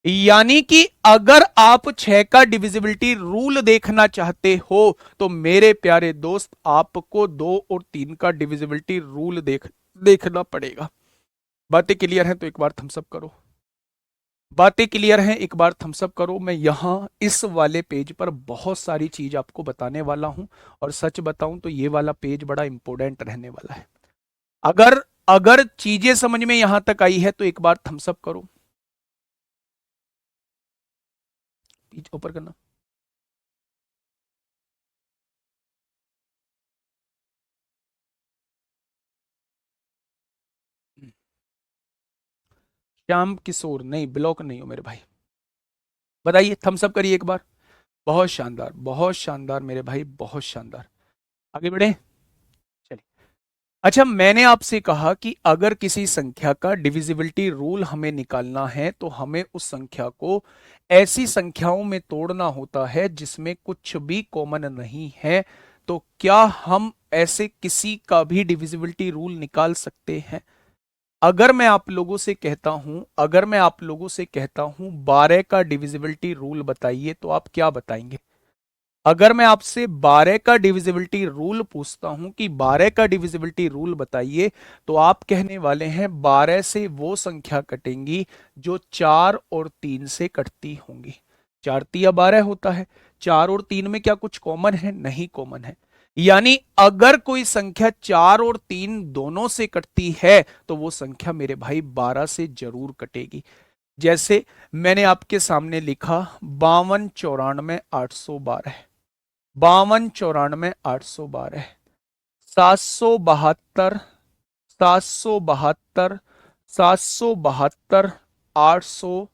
यानी कि अगर आप 6 का डिविजिबिलिटी रूल देखना चाहते हो तो मेरे प्यारे दोस्त आपको 2 और 3 का डिविजिबिलिटी रूल देखना पड़ेगा। बातें क्लियर हैं तो एक बार थम्स अप करो। बातें क्लियर हैं, एक बार थम्स अप करो। मैं यहां इस वाले पेज पर बहुत सारी चीज आपको बताने वाला हूं, और सच बताऊं तो ये वाला पेज बड़ा इंपॉर्टेंट रहने वाला है। अगर अगर चीजें समझ में यहां तक आई है तो एक बार थम्स अप करो। पेज ऊपर करना। श्याम किशोर नहीं, ब्लॉक नहीं हो मेरे भाई। बताइए, थम्स अप करिए एक बार। बहुत शानदार, बहुत शानदार मेरे भाई, बहुत शानदार। आगे बढ़े, चलिए। अच्छा, मैंने आपसे कहा कि अगर किसी संख्या का डिविजिबिलिटी रूल हमें निकालना है तो हमें उस संख्या को ऐसी संख्याओं में तोड़ना होता है जिसमें कुछ भी कॉमन नहीं है। तो क्या हम ऐसे किसी का भी डिविजिबिलिटी रूल निकाल सकते हैं? अगर मैं आप लोगों से कहता हूं 12 का डिविजिबिलिटी रूल बताइए, तो आप क्या बताएंगे? अगर मैं आपसे 12 का डिविजिबिलिटी रूल पूछता हूं कि 12 का डिविजिबिलिटी रूल बताइए, तो आप कहने वाले हैं 12 से वो संख्या कटेंगी जो 4 और 3 से कटती होंगी। 4 तिया 12 होता है, 4 और 3 में क्या कुछ कॉमन है? नहीं कॉमन है। यानी अगर कोई संख्या 4 और 3 दोनों से कटती है तो वो संख्या मेरे भाई 12 से जरूर कटेगी। जैसे मैंने आपके सामने लिखा 52 94 812, 52 94 812, 772, 772, 772, 800,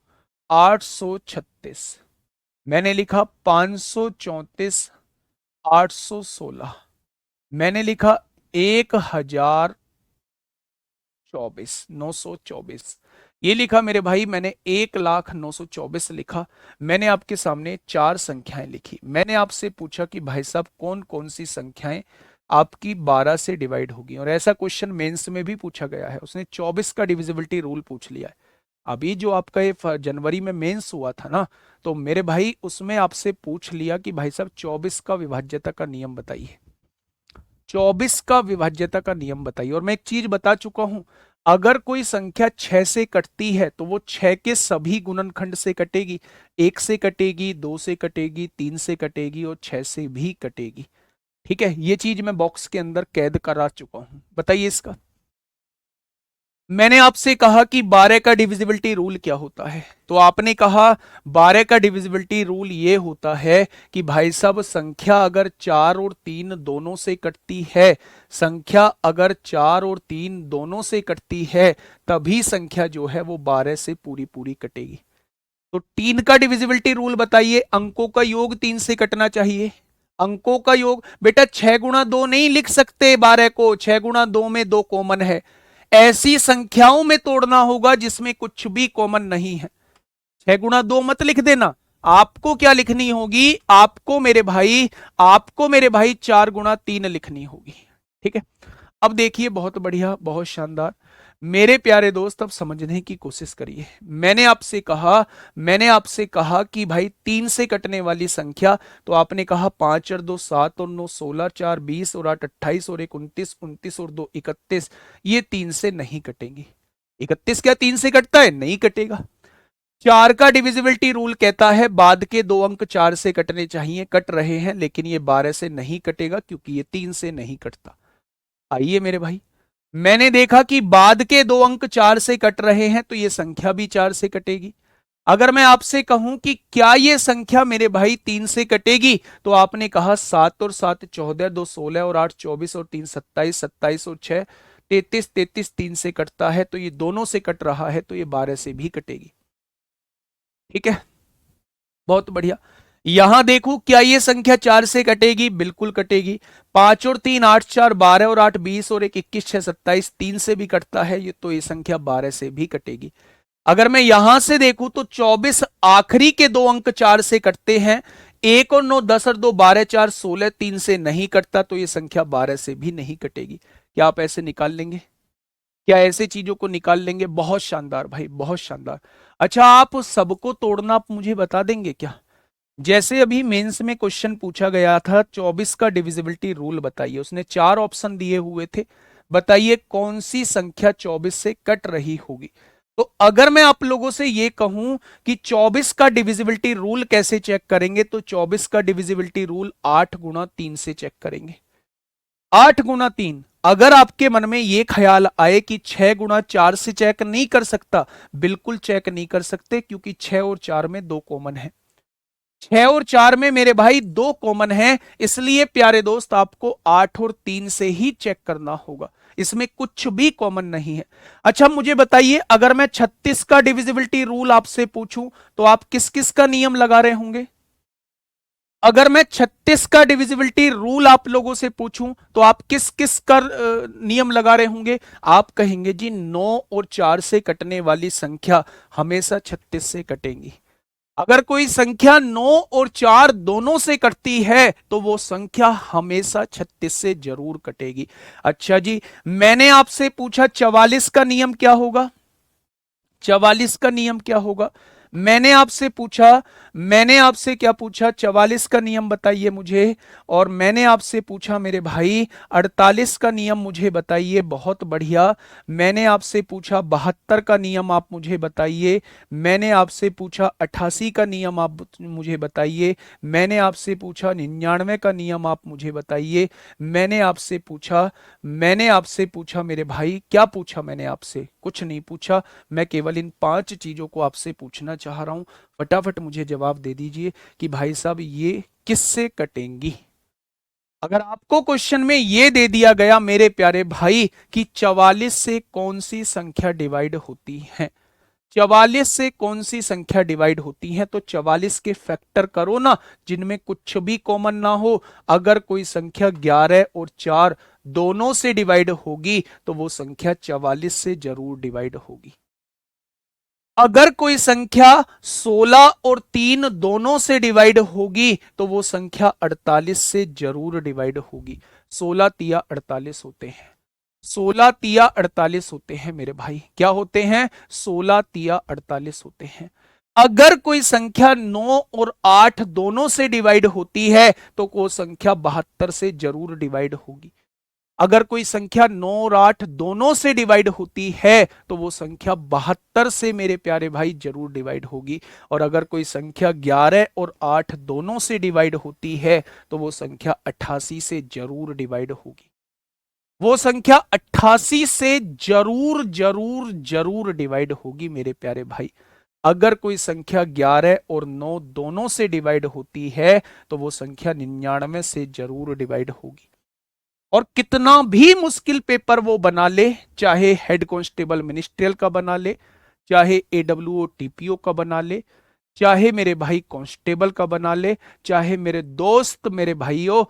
836। मैंने लिखा 534, 816। मैंने लिखा 1024, 924। ये लिखा मेरे भाई मैंने 1,09,24 लिखा। मैंने आपके सामने 4 संख्याएं लिखी। मैंने आपसे पूछा कि भाई साहब कौन कौन सी संख्याएं आपकी 12 से डिवाइड होगी, और ऐसा क्वेश्चन मेंस में भी पूछा गया है। उसने 24 का डिविजिबिलिटी रूल पूछ लिया है। अभी जो आपका ये जनवरी में मेंस हुआ था ना, तो मेरे भाई उसमें आपसे पूछ लिया कि भाई साहब 24 का विभाज्यता का नियम बताइए। 24 का विभाज्यता का नियम बताइए। और मैं एक चीज बता चुका हूं, अगर कोई संख्या 6 से कटती है तो वो 6 के सभी गुणनखंड से कटेगी। 1 से कटेगी, 2 से कटेगी, 3 से कटेगी और 6 से भी कटेगी। ठीक है, ये चीज मैं बॉक्स के अंदर कैद करा चुका हूं। बताइए इसका। मैंने आपसे कहा कि 12 का डिविजिबिलिटी रूल क्या होता है, तो आपने कहा 12 का डिविजिबिलिटी रूल ये होता है कि भाई साहब संख्या अगर 4 और 3 दोनों से कटती है, संख्या अगर 4 और 3 दोनों से कटती है, तभी संख्या जो है वो 12 से पूरी पूरी कटेगी। तो 3 का डिविजिबिलिटी रूल बताइए। अंकों का योग 3 से कटना चाहिए। अंकों का योग बेटा 6 गुणा 2 नहीं लिख सकते 12 को, 6 गुणा 2 में 2 कॉमन है। ऐसी संख्याओं में तोड़ना होगा जिसमें कुछ भी कॉमन नहीं है। 6 गुणा 2 मत लिख देना। आपको क्या लिखनी होगी? आपको मेरे भाई 4 गुणा 3 लिखनी होगी। ठीक है, अब देखिए बहुत बढ़िया, बहुत शानदार। मेरे प्यारे दोस्त अब समझने की कोशिश करिए। मैंने आपसे कहा कि भाई 3 से कटने वाली संख्या, तो आपने कहा 5 और 2 7 और 9 16, 4 20 और 8 28 और 1 29, 29 और 2 31। ये 3 से नहीं कटेंगी। 31 क्या 3 से कटता है? नहीं कटेगा। 4 का डिविजिबिलिटी रूल कहता है बाद के 2 अंक 4 से कटने चाहिए, कट रहे हैं, लेकिन ये 12 से नहीं कटेगा क्योंकि ये 3 से नहीं कटता। आइए मेरे भाई, मैंने देखा कि बाद के 2 अंक 4 से कट रहे हैं, तो ये संख्या भी 4 से कटेगी। अगर मैं आपसे कहूं कि क्या ये संख्या मेरे भाई 3 से कटेगी, तो आपने कहा 7 और 7 14, 2 16 और 8 24 और 3 27, 27 और 6 33, 33 3 से कटता है, तो ये दोनों से कट रहा है, तो ये 12 से भी कटेगी। ठीक है, बहुत बढ़िया। यहां देखो क्या ये संख्या 4 से कटेगी? बिल्कुल कटेगी। 5 और 3 8, 4 12 और 8 20 और 1 21 6 27 3 से भी कटता है ये, तो ये संख्या 12 से भी कटेगी। अगर मैं यहां से देखूं तो 24 आखिरी के 2 अंक 4 से कटते हैं। 1 और 9 10 और 2 12 4 16 3 से नहीं कटता, तो ये संख्या 12 से भी नहीं कटेगी। क्या आप ऐसे निकाल लेंगे? क्या ऐसे चीजों को निकाल लेंगे? बहुत शानदार भाई, बहुत शानदार। अच्छा, आप सबको तोड़ना आप मुझे बता देंगे क्या? जैसे अभी मेंस में क्वेश्चन पूछा गया था 24 का डिविजिबिलिटी रूल बताइए, उसने 4 ऑप्शन दिए हुए थे। बताइए कौन सी संख्या 24 से कट रही होगी। तो अगर मैं आप लोगों से यह कहूं कि 24 का डिविजिबिलिटी रूल कैसे चेक करेंगे, तो 24 का डिविजिबिलिटी रूल 8 गुणा 3 से चेक करेंगे। 8 गुणा 3। अगर आपके मन में यह ख्याल आए कि 6 गुणा 4 से चेक नहीं कर सकता, बिल्कुल चेक नहीं कर सकते, क्योंकि 6 और 4 में 2 कॉमन है। 6 और 4 में मेरे भाई 2 कॉमन है, इसलिए प्यारे दोस्त आपको 8 और 3 से ही चेक करना होगा। इसमें कुछ भी कॉमन नहीं है। अच्छा मुझे बताइए, अगर मैं 36 का डिविजिबिलिटी रूल आपसे पूछूं, तो आप किस किस का नियम लगा रहे होंगे? अगर मैं 36 का डिविजिबिलिटी रूल आप लोगों से पूछूं, तो आप किस किस का नियम लगा रहे होंगे? आप कहेंगे जी 9 और 4 से कटने वाली संख्या हमेशा 36 से कटेंगी। अगर कोई संख्या 9 और 4 दोनों से कटती है तो वो संख्या हमेशा 36 से जरूर कटेगी। अच्छा जी, मैंने आपसे पूछा 44 का नियम क्या होगा? 44 का नियम क्या होगा? मैंने आपसे पूछा, मैंने आपसे क्या पूछा? 44 का नियम बताइए मुझे। और मैंने आपसे पूछा मेरे भाई 48 का नियम मुझे बताइए। बहुत बढ़िया। मैंने आपसे पूछा 72 का नियम आप मुझे बताइए। मैंने आपसे पूछा 88 का नियम आप मुझे बताइए। मैंने आपसे पूछा 99 का नियम आप मुझे बताइए। मैंने आपसे पूछा मेरे भाई, क्या पूछा मैंने आपसे? कुछ नहीं पूछा। मैं केवल इन 5 चीजों को आपसे पूछना चाह रहा हूं। फटाफट मुझे जवाब दे दीजिए कि भाई साहब ये किससे कटेंगी। अगर आपको क्वेश्चन में ये दे दिया गया मेरे प्यारे भाई कि 44 से कौन सी संख्या डिवाइड होती है, 44 से कौन सी संख्या डिवाइड होती है, तो 44 के फैक्टर करो ना, जिनमें कुछ भी कॉमन ना हो। अगर कोई संख्या 11 और 4 दोनों से डिवाइड होगी तो वो संख्या 44 से जरूर डिवाइड होगी। अगर कोई संख्या 16 और 3 दोनों से डिवाइड होगी तो वो संख्या 48 से जरूर डिवाइड होगी। 16 तिया 48 होते हैं। 16 तिया 48 होते हैं मेरे भाई। क्या होते हैं? 16 तिया 48 होते हैं। अगर कोई संख्या 9 और 8 दोनों से डिवाइड होती है तो वो संख्या 72 से जरूर डिवाइड होगी। अगर कोई संख्या 9 और 8 दोनों से डिवाइड होती है तो वो संख्या 72 से मेरे प्यारे भाई जरूर डिवाइड होगी। और अगर कोई संख्या 11 और 8 दोनों से डिवाइड होती है तो वो संख्या 88 से जरूर डिवाइड होगी। वो संख्या 88 से जरूर जरूर जरूर डिवाइड होगी मेरे प्यारे भाई। अगर कोई संख्या 11 और 9 दोनों से डिवाइड होती है तो वो संख्या 99 से जरूर डिवाइड होगी। और कितना भी मुश्किल पेपर वो बना ले, चाहे हेड कांस्टेबल मिनिस्ट्रियल का बना ले, चाहे एडब्ल्यूओ टीपीओ का बना ले, चाहे मेरे भाई कांस्टेबल का बना ले, चाहे मेरे दोस्त मेरे भाइयों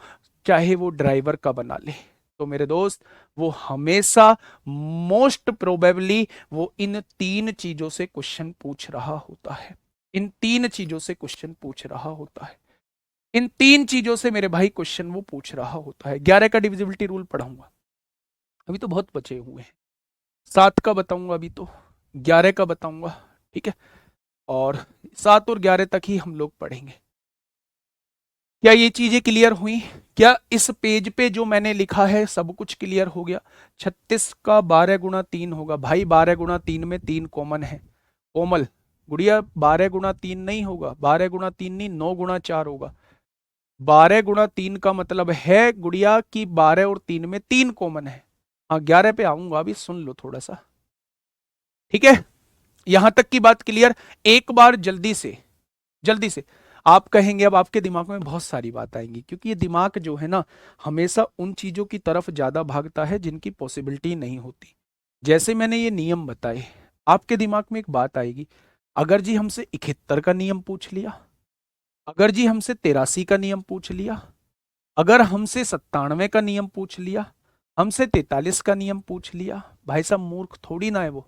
चाहे वो ड्राइवर का बना ले, तो मेरे दोस्त वो हमेशा मोस्ट प्रोबेबली वो इन 3 चीजों से क्वेश्चन पूछ रहा होता है। इन 3 चीजों से क्वेश्चन पूछ रहा होता है। इन 3 चीजों से मेरे भाई क्वेश्चन वो पूछ रहा होता है। 11 का डिविजिबिलिटी रूल पढ़ाऊंगा, अभी तो बहुत बचे हुए हैं। 7 का बताऊंगा अभी तो, 11 का बताऊंगा, ठीक है। और 7 और 11 तक ही हम लोग पढ़ेंगे। क्या ये चीजें क्लियर हुई? क्या इस पेज पे जो मैंने लिखा है सब कुछ क्लियर हो गया? 36 का 12 गुणा 3 होगा भाई। 12 गुणा 3 में 3 कॉमन है। कोमल गुड़िया, 12 गुणा 3 नहीं होगा, 12 गुणा 3 नहीं, 9 गुणा 4 होगा। 12 गुणा 3 का मतलब है गुड़िया कि 12 और 3 में 3 कॉमन है। हाँ 11 पे आऊंगा, अभी सुन लो थोड़ा सा, ठीक है। यहां तक की बात क्लियर? एक बार जल्दी से, जल्दी से आप कहेंगे, अब आपके दिमाग में बहुत सारी बात आएंगी, क्योंकि ये दिमाग जो है ना हमेशा उन चीजों की तरफ ज्यादा भागता है जिनकी पॉसिबिलिटी नहीं होती। जैसे मैंने ये नियम बताए, आपके दिमाग में एक बात आएगी, अगर जी हमसे 71 का नियम पूछ लिया, अगर जी हमसे 83 का नियम पूछ लिया, अगर हमसे 97 का नियम पूछ लिया, हमसे 43 का नियम पूछ लिया, भाई साहब मूर्ख थोड़ी ना है वो।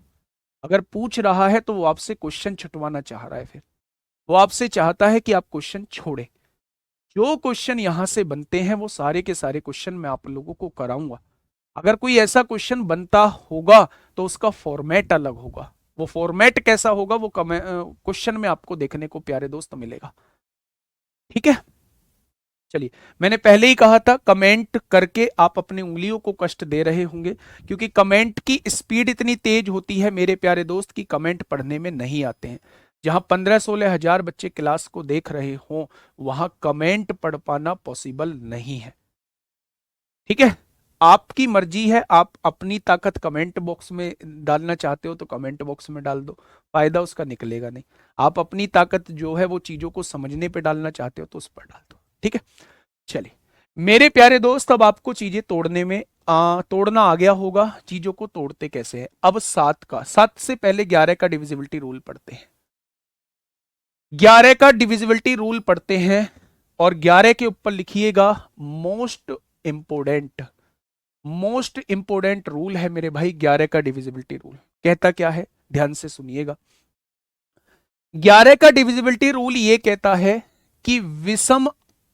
अगर पूछ रहा है तो वो आपसे क्वेश्चन छुटवाना चाह रहा है। फिर वो आपसे चाहता है कि आप क्वेश्चन छोड़े। जो क्वेश्चन यहां से बनते हैं वो सारे के सारे क्वेश्चन मैं आप लोगों को कराऊंगा। अगर कोई ऐसा क्वेश्चन बनता होगा तो उसका फॉर्मेट अलग होगा। वो फॉर्मेट कैसा होगा वो क्वेश्चन में आपको देखने को प्यारे दोस्त मिलेगा, ठीक है। चलिए, मैंने पहले ही कहा था कमेंट करके आप अपनी उंगलियों को कष्ट दे रहे होंगे, क्योंकि कमेंट की स्पीड इतनी तेज होती है मेरे प्यारे दोस्त कि कमेंट पढ़ने में नहीं आते हैं। जहां 15-16 हजार बच्चे क्लास को देख रहे हों वहां कमेंट पढ़ पाना पॉसिबल नहीं है, ठीक है। आपकी मर्जी है, आप अपनी ताकत कमेंट बॉक्स में डालना चाहते हो तो कमेंट बॉक्स में डाल दो, फायदा उसका निकलेगा नहीं। आप अपनी ताकत जो है वो चीजों को समझने पे डालना चाहते हो तो उस पर डाल दो, ठीक है। चलिए मेरे प्यारे दोस्त, अब आपको चीजें तोड़ने में तोड़ना आ गया होगा। चीजों को तोड़ते कैसे है? अब 7 से पहले 11 का डिविजिबिलिटी रूल पढ़ते हैं। 11 का डिविजिबिलिटी रूल पढ़ते हैं और 11 के ऊपर लिखिएगा most important, most important rule है मेरे भाई। 11 का डिविजिबिलिटी रूल कहता क्या है, ध्यान से सुनिएगा। 11 का डिविजिबिलिटी रूल ये कहता है कि विषम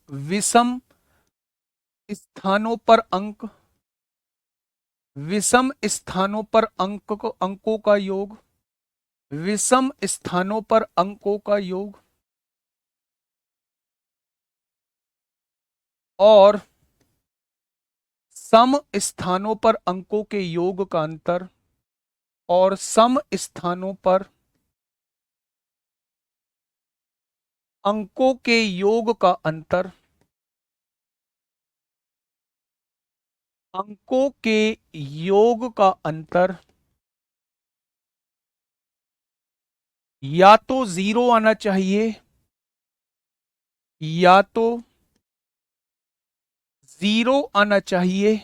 विषम स्थानों पर अंक, विषम स्थानों पर अंकों का योग, विषम स्थानों पर अंकों का योग और सम स्थानों पर अंकों के योग का अंतर और सम स्थानों पर अंकों के योग का अंतर, अंकों के योग का अंतर या तो 0 आना चाहिए या तो 0 आना चाहिए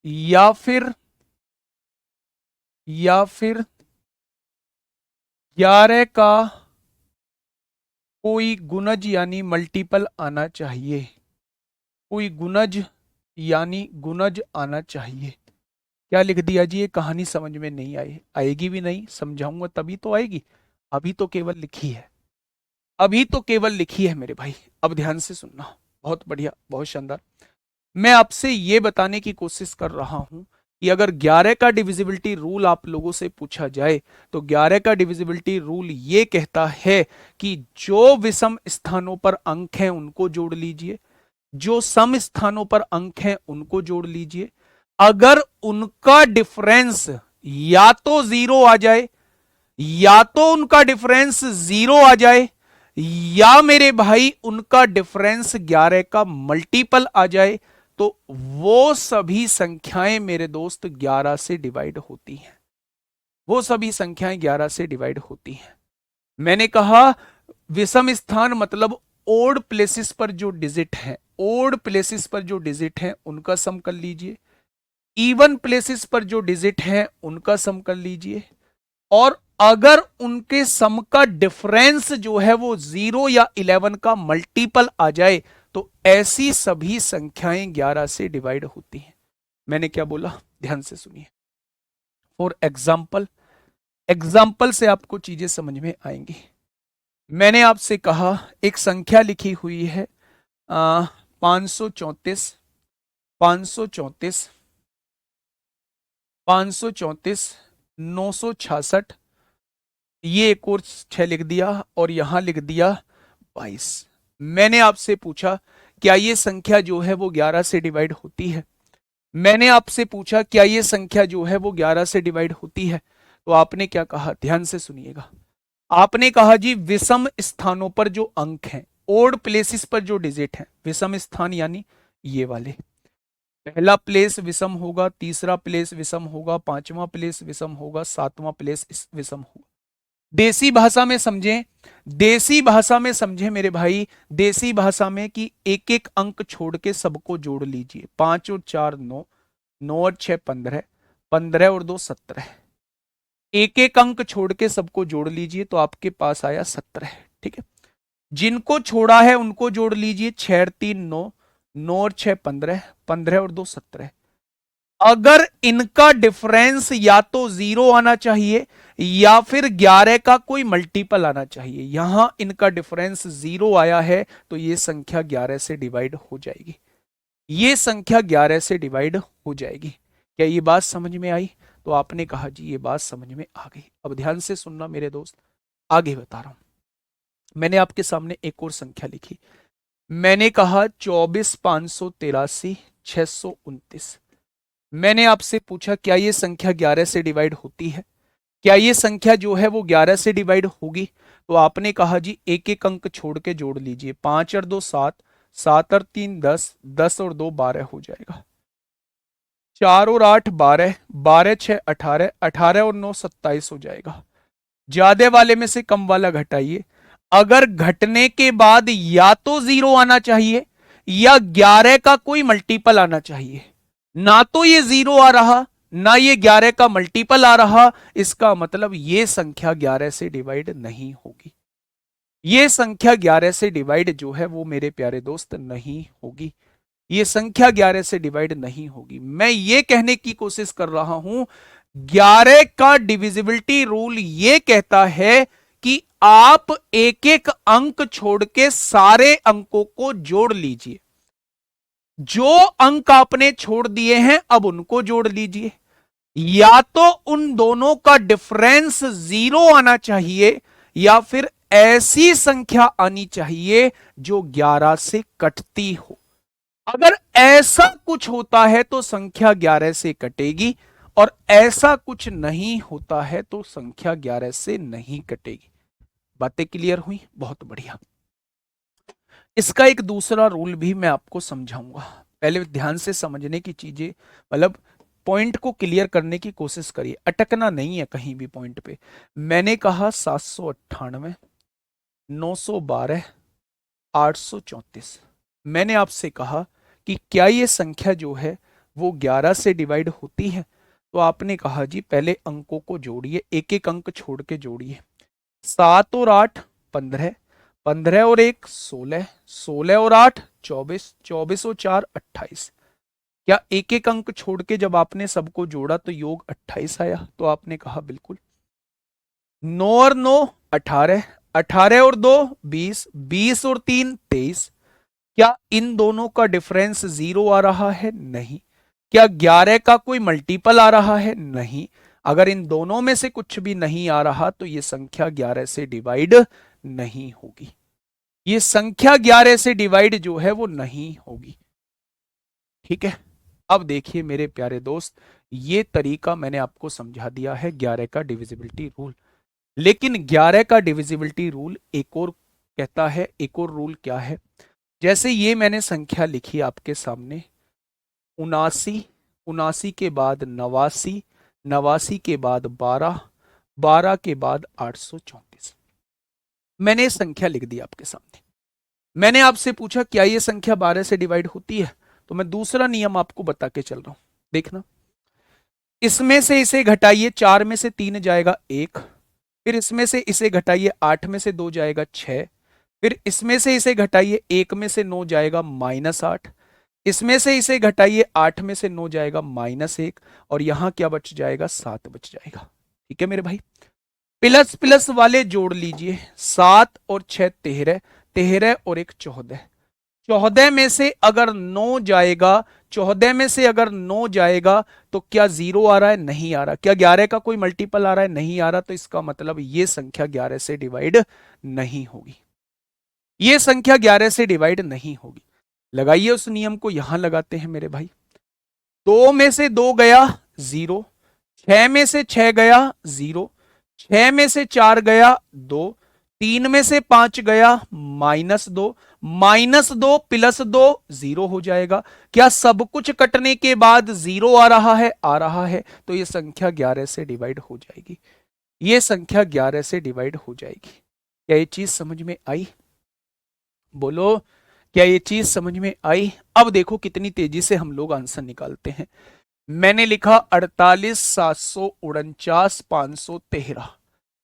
या फिर 11 का कोई गुणज यानी मल्टीपल आना चाहिए, कोई गुणज यानी गुणज आना चाहिए। क्या लिख दिया जी? ये कहानी समझ में नहीं आई, आएगी भी नहीं, समझाऊंगा तभी तो आएगी। अभी तो केवल लिखी है, अभी तो केवल लिखी है मेरे भाई। अब ध्यान से सुनना, बहुत बढ़िया, बहुत शानदार। मैं आपसे ये बताने की कोशिश कर रहा हूं कि अगर 11 का डिविजिबिलिटी रूल आप लोगों से पूछा जाए तो 11 का डिविजिबिलिटी रूल ये कहता है कि जो विषम स्थानों पर अंक हैं उनको जोड़ लीजिए, जो सम स्थानों पर अंक हैं उनको जोड़ लीजिए। अगर उनका डिफरेंस या तो 0 आ जाए, या तो उनका डिफरेंस 0 आ जाए, या मेरे भाई उनका डिफरेंस 11 का मल्टीपल आ जाए, तो वो सभी संख्याएं मेरे दोस्त 11 से डिवाइड होती हैं, वो सभी संख्याएं 11 से डिवाइड होती हैं। मैंने कहा विषम स्थान मतलब ओड प्लेसेस पर जो डिजिट हैं, ओड प्लेसेस पर जो डिजिट हैं उनका सम कर लीजिए, इवन प्लेसेस पर जो डिजिट हैं उनका सम कर लीजिए, और अगर उनके सम का डिफरेंस जो है वो 0 या 11 का मल्टीपल आ जाए तो ऐसी सभी संख्याएं 11 से डिवाइड होती हैं। मैंने क्या बोला? ध्यान से सुनिए। फॉर एग्जाम्पल, एग्जाम्पल से आपको चीजें समझ में आएंगी। मैंने आपसे कहा एक संख्या लिखी हुई है 534, 534, 534, 966, ये एक और 6 लिख दिया और यहां लिख दिया 22। मैंने आपसे पूछा क्या ये संख्या जो है वो 11 से डिवाइड होती है? मैंने आपसे पूछा क्या ये संख्या जो है वो 11 से डिवाइड होती है? तो आपने क्या कहा? ध्यान से सुनिएगा। आपने कहा जी विषम स्थानों पर जो अंक हैं, ओड प्लेसेस पर जो डिजिट हैं, विषम स्थान यानी ये वाले, पहला प्लेस विषम होगा, तीसरा प्लेस विषम होगा, पांचवा प्लेस विषम होगा, सातवां प्लेस विषम होगा। देसी भाषा में समझें, देसी भाषा में समझें मेरे भाई, देसी भाषा में कि एक एक अंक छोड़ के सबको जोड़ लीजिए। 5 और 4 9, 9 और 6 15, 15 और 2 17, एक एक अंक छोड़ के सबको जोड़ लीजिए तो आपके पास आया 17। ठीक है, जिनको छोड़ा है उनको जोड़ लीजिए। 6 और 3 9, 9 और 6 15, 15 और 2 17। अगर इनका डिफरेंस या तो 0 आना चाहिए या फिर 11 का कोई मल्टीपल आना चाहिए, यहां इनका डिफरेंस 0 आया है तो ये संख्या 11 से डिवाइड हो जाएगी, ये संख्या 11 से डिवाइड हो जाएगी। क्या ये बात समझ में आई? तो आपने कहा जी ये बात समझ में आ गई। अब ध्यान से सुनना मेरे दोस्त, आगे बता रहा हूं। मैंने आपके सामने एक और संख्या लिखी। मैंने कहा 24 583 629। मैंने आपसे पूछा क्या ये संख्या 11 से डिवाइड होती है? क्या ये संख्या जो है वो 11 से डिवाइड होगी? तो आपने कहा जी एक एक अंक छोड़ के जोड़ लीजिए। 5 और 2 7, 7 और 3 10, 10 और 2 12 हो जाएगा। 4 और 8 12, 12 6 18, 18 और 9 27 हो जाएगा। ज्यादा वाले में से कम वाला घटाइए। अगर घटने के बाद या तो 0 आना चाहिए या 11 का कोई मल्टीपल आना चाहिए, ना तो ये 0 आ रहा ना ये 11 का मल्टीपल आ रहा, इसका मतलब ये संख्या 11 से डिवाइड नहीं होगी। ये संख्या 11 से डिवाइड जो है वो मेरे प्यारे दोस्त नहीं होगी, ये संख्या 11 से डिवाइड नहीं होगी। मैं ये कहने की कोशिश कर रहा हूं 11 का डिविजिबिलिटी रूल ये कहता है कि आप एक एक अंक छोड़ के सारे अंकों को जोड़ लीजिए। जो अंक आपने छोड़ दिए हैं अब उनको जोड़ लीजिए। या तो उन दोनों का डिफरेंस 0 आना चाहिए या फिर ऐसी संख्या आनी चाहिए जो 11 से कटती हो। अगर ऐसा कुछ होता है तो संख्या 11 से कटेगी, और ऐसा कुछ नहीं होता है तो संख्या 11 से नहीं कटेगी। बातें क्लियर हुई? बहुत बढ़िया। इसका एक दूसरा रूल भी मैं आपको समझाऊंगा। पहले ध्यान से समझने की चीजें, मतलब पॉइंट को क्लियर करने की कोशिश करिए, अटकना नहीं है कहीं भी पॉइंट पे। मैंने कहा 798, 912, 834। मैंने आपसे कहा कि क्या ये संख्या जो है वो 11 से डिवाइड होती है? तो आपने कहा जी पहले अंकों को जोड़िए, एक एक अंक छोड़ के जोड़िए। 7 और 8 15, 15 और 1 16, 16 और 8 24, 24 और 4 28। क्या एक एक अंक छोड़ के जब आपने सबको जोड़ा तो योग 28 आया? तो आपने कहा बिल्कुल। 9 और 9 18, 18 और 2 20, 20 और 3 23। क्या इन दोनों का डिफरेंस 0 आ रहा है? नहीं। क्या 11 का कोई मल्टीपल आ रहा है? नहीं। अगर इन दोनों में से कुछ भी नहीं आ रहा तो यह संख्या 11 से डिवाइड नहीं होगी। ये संख्या 11 से डिवाइड जो है वो नहीं होगी। ठीक है, अब देखिए मेरे प्यारे दोस्त, ये तरीका मैंने आपको समझा दिया है 11 का डिविजिबिलिटी रूल। लेकिन 11 का डिविजिबिलिटी रूल एक और कहता है, एक और रूल क्या है? जैसे ये मैंने संख्या लिखी आपके सामने 79, 79 के बाद 89, 89 के बाद 12, 12 के बाद 834। मैंने ये संख्या लिख दी आपके सामने। मैंने आपसे पूछा क्या ये संख्या 12 से डिवाइड होती है? तो मैं दूसरा नियम आपको बता के चल रहा हूं, देखना। इसमें से इसे घटाइए, 4 में से 3 जाएगा 1। फिर इसमें से इसे घटाइए, 8 में से 2 जाएगा 6। फिर इसमें से इसे घटाइए, 1 में से 9 जाएगा -8। इसमें से इसे घटाइए, 8 में से 9 जाएगा -1। और यहां क्या बच जाएगा? 7 बच जाएगा। ठीक है मेरे भाई, प्लस प्लस वाले जोड़ लीजिए। 7 और 6 13, 13 और 1 14। 14 में से अगर 9 जाएगा, 14 में से अगर 9 जाएगा तो क्या 0 आ रहा है? नहीं आ रहा। क्या 11 का कोई मल्टीपल आ रहा है? नहीं आ रहा। तो इसका मतलब ये संख्या 11 से डिवाइड नहीं होगी। ये संख्या 11 से डिवाइड नहीं होगी। लगाइए उस नियम को, यहां लगाते हैं मेरे भाई। 2 में से 2 गया 0, 6 में से 6 गया 0, 6 में से 4 गया 2, 3 में से 5 गया -2, -2 प्लस 2 0 हो जाएगा। क्या सब कुछ कटने के बाद 0 आ रहा है? आ रहा है। तो यह संख्या 11 से डिवाइड हो जाएगी। यह संख्या 11 से डिवाइड हो जाएगी। क्या ये चीज समझ में आई? बोलो, क्या ये चीज समझ में आई? अब देखो कितनी तेजी से हम लोग आंसर निकालते हैं। मैंने लिखा 48 749 513,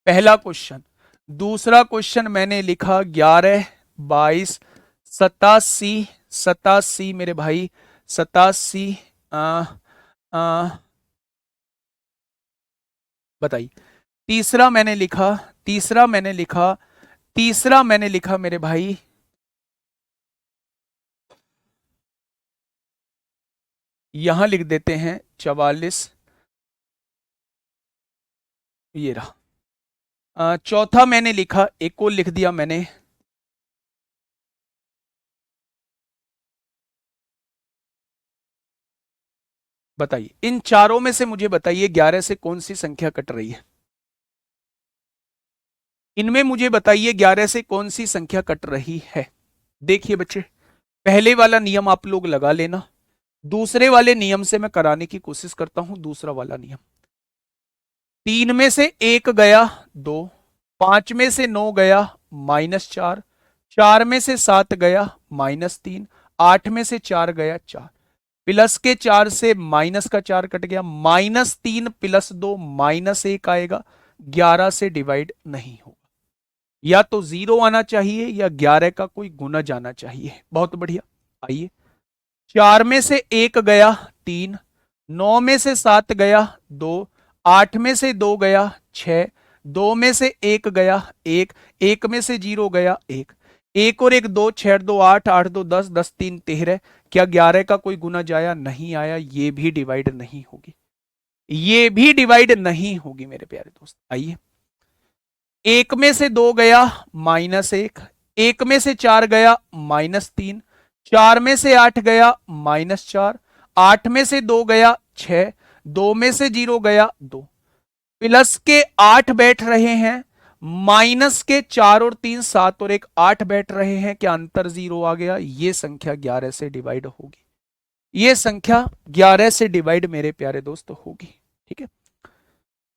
पहला क्वेश्चन। दूसरा क्वेश्चन मैंने लिखा 11 22 87 87 मेरे भाई 87। बताइए। तीसरा मैंने लिखा, तीसरा मैंने लिखा, तीसरा मैंने लिखा मेरे भाई, यहां लिख देते हैं 44। ये रहा। चौथा मैंने लिखा, एक और लिख दिया मैंने, बताइए इन चारों में से मुझे बताइए 11 से कौन सी संख्या कट रही है? इनमें मुझे बताइए 11 से कौन सी संख्या कट रही है? देखिए बच्चे, पहले वाला नियम आप लोग लगा लेना, दूसरे वाले नियम से मैं कराने की कोशिश करता हूं। दूसरा वाला नियम, 3 में से 1 गया 2, 5 में से 9 गया -4, 4 में से 7 गया -3, 8 में से 4 गया 4, प्लस के 4 से माइनस का 4 कट गया, -3 प्लस 2 -1 आएगा। 11 से डिवाइड नहीं होगा। या तो 0 आना चाहिए या 11 का कोई गुणज आना चाहिए। बहुत बढ़िया। आइए, 4 में से 1 गया 3, 9 में से 7 गया 2, 8 में से 2 गया 6, 2 में से 1 गया 1, 1 में से 0 गया 1, 1 और 1 2, 6 2 8, 8 2 10, 10 3 13। क्या 11 का कोई गुना जाया? नहीं आया। ये भी डिवाइड नहीं होगी, ये भी डिवाइड नहीं होगी मेरे प्यारे दोस्त। आइए, 1 में से 2 गया -1, 1 में से 4 गया -3, 4 में से 8 गया -4, 8 में से 2 गया 6, 2 में से 0 गया 2, प्लस के 8 बैठ रहे हैं, माइनस के 4 और 3 7 और 1 8 बैठ रहे हैं। क्या अंतर 0 आ गया? ये संख्या 11 से डिवाइड होगी, ये संख्या 11 से डिवाइड मेरे प्यारे दोस्त होगी। ठीक है,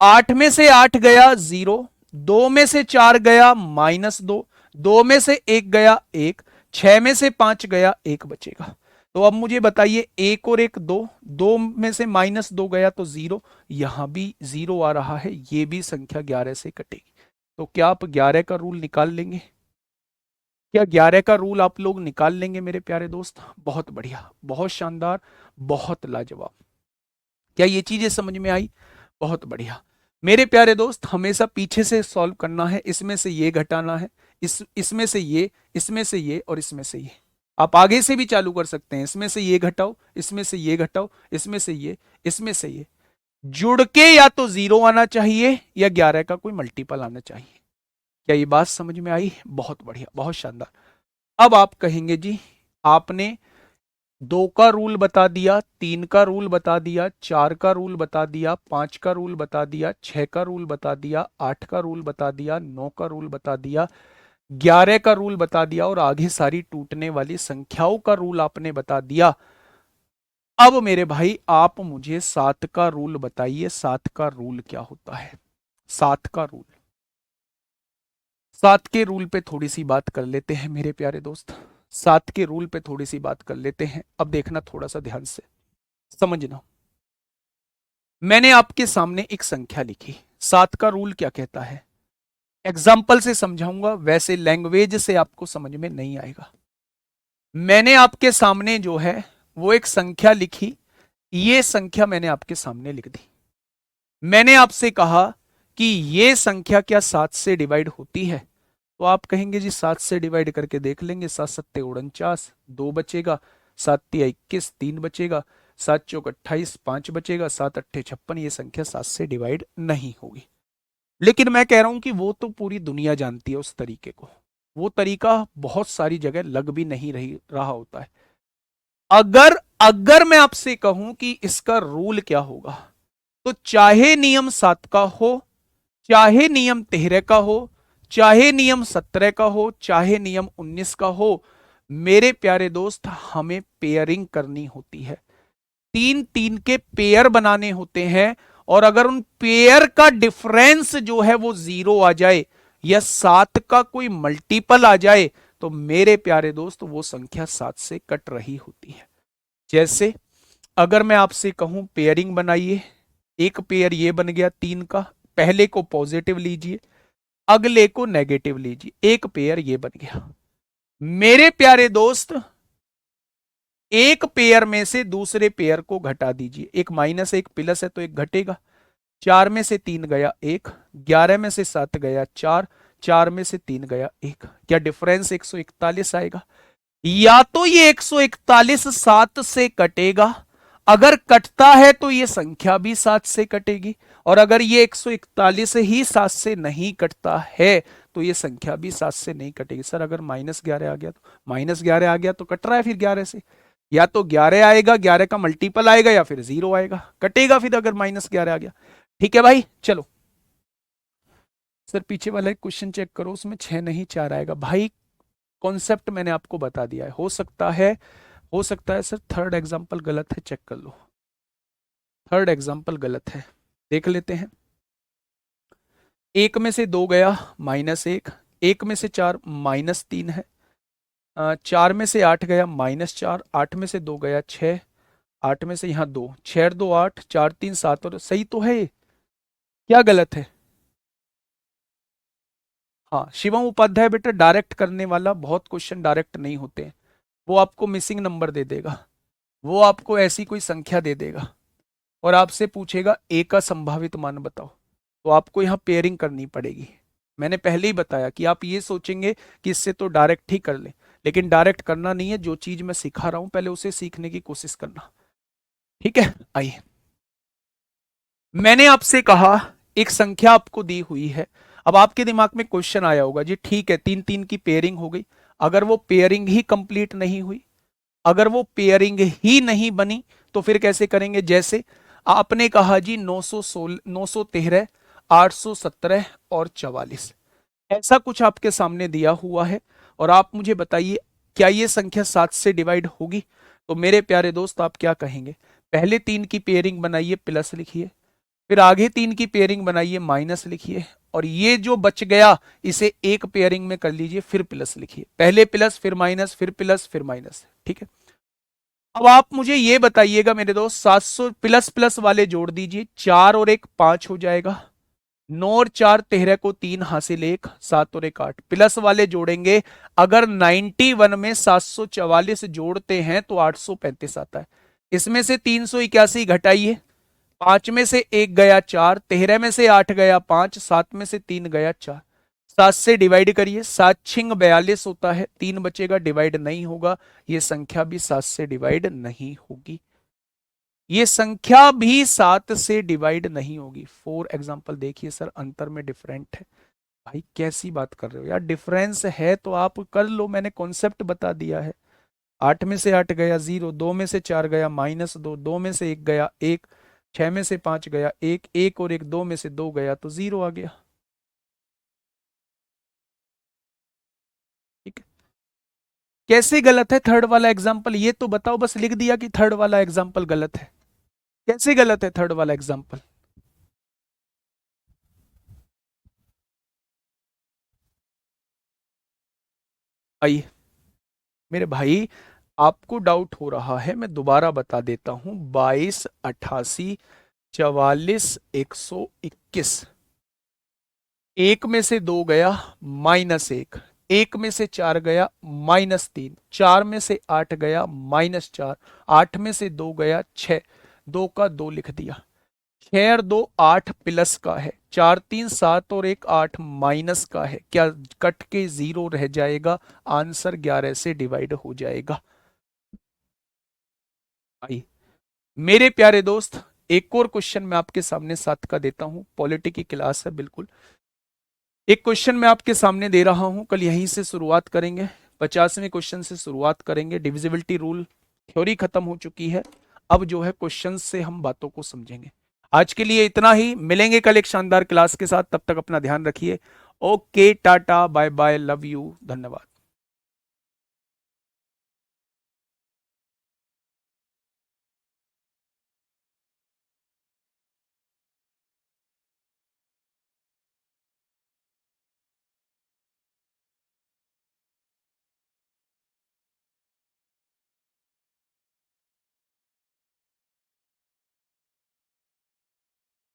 8 में से 8 गया 0, 2 में से 4 गया -2, 2 में से 1 गया 1, 6 में से 5 गया 1 बचेगा। तो अब मुझे बताइए, 1 और 1 2, 2 में से -2 गया तो 0, यहां भी 0 आ रहा है, ये भी संख्या 11 से कटेगी। तो क्या आप 11 का रूल निकाल लेंगे? क्या 11 का रूल आप लोग निकाल लेंगे मेरे प्यारे दोस्त? बहुत बढ़िया, बहुत शानदार, बहुत लाजवाब। क्या ये चीजें समझ में आई? बहुत बढ़िया मेरे प्यारे दोस्त। हमेशा पीछे से सॉल्व करना है, इसमें से ये घटाना है, इसमें से ये, इसमें से ये और इसमें से ये। आप आगे से भी चालू कर सकते हैं, इसमें से ये घटाओ, इसमें से ये घटाओ, इसमें से ये, इसमें से ये, जुड़ के या तो 0 आना चाहिए या 11 का कोई मल्टीपल आना चाहिए। क्या ये बात समझ में आई? बहुत बढ़िया, बहुत शानदार। अब आप कहेंगे जी, आपने 2 का रूल बता दिया, 3 का रूल बता दिया, 4 का रूल बता दिया, 5 का रूल बता दिया, 6 का रूल बता दिया, 8 का रूल बता दिया, 9 का रूल बता दिया, 11 का रूल बता दिया और आगे सारी टूटने वाली संख्याओं का रूल आपने बता दिया। अब मेरे भाई आप मुझे 7 का रूल बताइए, 7 का रूल क्या होता है? 7 का रूल, 7 के रूल पे थोड़ी सी बात कर लेते हैं मेरे प्यारे दोस्त। 7 के रूल पे थोड़ी सी बात कर लेते हैं। अब देखना थोड़ा सा ध्यान से, समझना। मैंने आपके सामने एक संख्या लिखी, 7 का रूल क्या कहता है? एग्जाम्पल से समझाऊंगा, वैसे लैंग्वेज से आपको समझ में नहीं आएगा। मैंने आपके सामने जो है वो एक संख्या लिखी, ये संख्या मैंने आपके सामने लिख दी। मैंने आपसे कहा कि ये संख्या क्या 7 से डिवाइड होती है? तो आप कहेंगे जी 7 से डिवाइड करके देख लेंगे, 7 सत्ते 49, 2 बचेगा, 7 तिया 21, 3 बचेगा, 7 चौक 28, 5 बचेगा, 7 अट्ठे 56। ये संख्या 7 से डिवाइड नहीं होगी। लेकिन मैं कह रहा हूं कि वो तो पूरी दुनिया जानती है उस तरीके को, वो तरीका बहुत सारी जगह लग भी नहीं रहा होता है। अगर अगर मैं आपसे कहूं कि इसका रूल क्या होगा, तो चाहे नियम 7 का हो, चाहे नियम 13 का हो, चाहे नियम 17 का हो, चाहे नियम 19 का हो, मेरे प्यारे दोस्त हमें पेयरिंग करनी होती है। 3 3 के पेयर बनाने होते हैं, और अगर उन पेयर का डिफरेंस जो है वो 0 आ जाए या 7 का कोई मल्टीपल आ जाए, तो मेरे प्यारे दोस्त वो संख्या 7 से कट रही होती है। जैसे अगर मैं आपसे कहूं पेयरिंग बनाइए, एक पेयर ये बन गया 3 का, पहले को पॉजिटिव लीजिए, अगले को नेगेटिव लीजिए, एक पेयर ये बन गया। मेरे प्यारे दोस्त एक पेयर में से दूसरे पेयर को घटा दीजिए, एक माइनस एक प्लस है तो एक घटेगा। 4 में से 3 गया 1, 11 में से 7 गया 4, 4 में से 3 गया 1। क्या डिफरेंस 141 आएगा? या तो ये 141 7 से कटेगा, अगर कटता है तो ये संख्या भी 7 से कटेगी, और अगर ये 141 ही 7 से नहीं कटता है तो ये संख्या भी 7 से नहीं कटेगी। सर अगर -11 आ गया तो? -11 आ गया तो कट रहा है फिर 11 से, या तो 11 आएगा, 11 का मल्टीपल आएगा, या फिर 0 आएगा, कटेगा फिर अगर -11 आ गया। ठीक है भाई, चलो। सर पीछे वाला एक क्वेश्चन चेक करो, उसमें 6 नहीं 4 आएगा। भाई कॉन्सेप्ट मैंने आपको बता दिया है, हो सकता है सर थर्ड एग्जाम्पल गलत है, चेक कर लो। थर्ड एग्जाम्पल गलत है, देख लेते हैं। 1 में से 2 गया -1, 1 में से 4 -3 है, 4 में से 8 गया -4, 8 में से 2 गया 6, 8 में से यहाँ 2, 6 2 8, 4 3 7, और सही तो है ये, क्या गलत है? हाँ शिवम उपाध्याय बेटा, डायरेक्ट करने वाला, बहुत क्वेश्चन डायरेक्ट नहीं होते हैं, वो आपको मिसिंग नंबर दे देगा, वो आपको ऐसी कोई संख्या दे देगा। और आपसे पूछेगा ए का संभावित मान बताओ, तो आपको यहाँ पेयरिंग करनी पड़ेगी। मैंने पहले ही बताया कि आप ये सोचेंगे कि इससे तो डायरेक्ट ही कर ले, लेकिन डायरेक्ट करना नहीं है। जो चीज मैं सिखा रहा हूं पहले उसे सीखने की कोशिश करना। ठीक है, आइए। मैंने आपसे कहा एक संख्या आपको दी हुई है। अब आपके दिमाग में क्वेश्चन आया होगा, जी ठीक है, तीन तीन की पेयरिंग हो गई, अगर वो पेयरिंग ही कंप्लीट नहीं हुई, अगर वो पेयरिंग ही नहीं बनी, तो फिर कैसे करेंगे? जैसे आपने कहा जी 916, 913, 817 और 44, ऐसा कुछ आपके सामने दिया हुआ है और आप मुझे बताइए क्या ये संख्या 7 से डिवाइड होगी? तो मेरे प्यारे दोस्त आप क्या कहेंगे? पहले तीन की पेयरिंग बनाइए, प्लस लिखिए, फिर आगे तीन की पेयरिंग बनाइए, माइनस लिखिए, और ये जो बच गया इसे एक पेयरिंग में कर लीजिए, फिर प्लस लिखिए। पहले प्लस, फिर माइनस, फिर प्लस, फिर माइनस। ठीक है, अब आप मुझे ये बताइएगा मेरे दोस्त, 700 प्लस प्लस वाले जोड़ दीजिए, 4 और 1 5 हो जाएगा, 9 और 4 13 को 3 हासिल 1, 7 और 1 8, प्लस वाले जोड़ेंगे। अगर 91 में 744 जोड़ते हैं तो 835 आता है। इसमें से 381 घटाइए, 5 में से 1 गया 4, 13 में से 8 गया 5, 7 में से 3 गया 4, 7 से डिवाइड करिए, 7 छिंग 42 होता है, 3 बचेगा, डिवाइड नहीं होगा, ये संख्या भी 7 से डिवाइड नहीं होगी, ये संख्या भी 7 से डिवाइड नहीं होगी। फॉर एग्जाम्पल देखिए सर, अंतर में डिफरेंट है। भाई कैसी बात कर रहे हो यार, डिफरेंस है तो आप कर लो, मैंने कॉन्सेप्ट बता दिया है। 8 में से 8 गया 0, 2 में से 4 गया -2, 2 में से 1 गया 1, 6 में से 5 गया 1, 1 और 1 2 में से 2 गया तो 0 आ गया। ठीक है, कैसे गलत है थर्ड वाला एग्जाम्पल, ये तो बताओ। बस लिख दिया कि थर्ड वाला एग्जाम्पल गलत है, कैसे गलत है थर्ड वाला एग्जाम्पल? आइए मेरे भाई, आपको डाउट हो रहा है, मैं दोबारा बता देता हूं। 22, 88, 44, 121, एक में से दो गया -1, एक में से चार गया -3, 4 में से 8 गया -4, 8 में से 2 गया 6, 2 का 2 लिख दिया, 6 और 2 8 प्लस का है, 4 3 7 और 1 8 माइनस का है, क्या कट के 0 रह जाएगा? आंसर 11 से डिवाइड हो जाएगा। आई मेरे प्यारे दोस्त, एक और क्वेश्चन मैं आपके सामने साथ का देता हूं, पॉलिटी की क्लास है बिल्कुल। एक क्वेश्चन मैं आपके सामने दे रहा हूं, कल यहीं से शुरुआत करेंगे, 50वें क्वेश्चन से शुरुआत करेंगे। डिविजिबिलिटी रूल थ्योरी खत्म हो चुकी है, अब जो है क्वेश्चन से हम बातों को समझेंगे। आज के लिए इतना ही, मिलेंगे कल एक शानदार क्लास के साथ, तब तक अपना ध्यान रखिए। ओके, टाटा, बाय बाय, लव यू, धन्यवाद।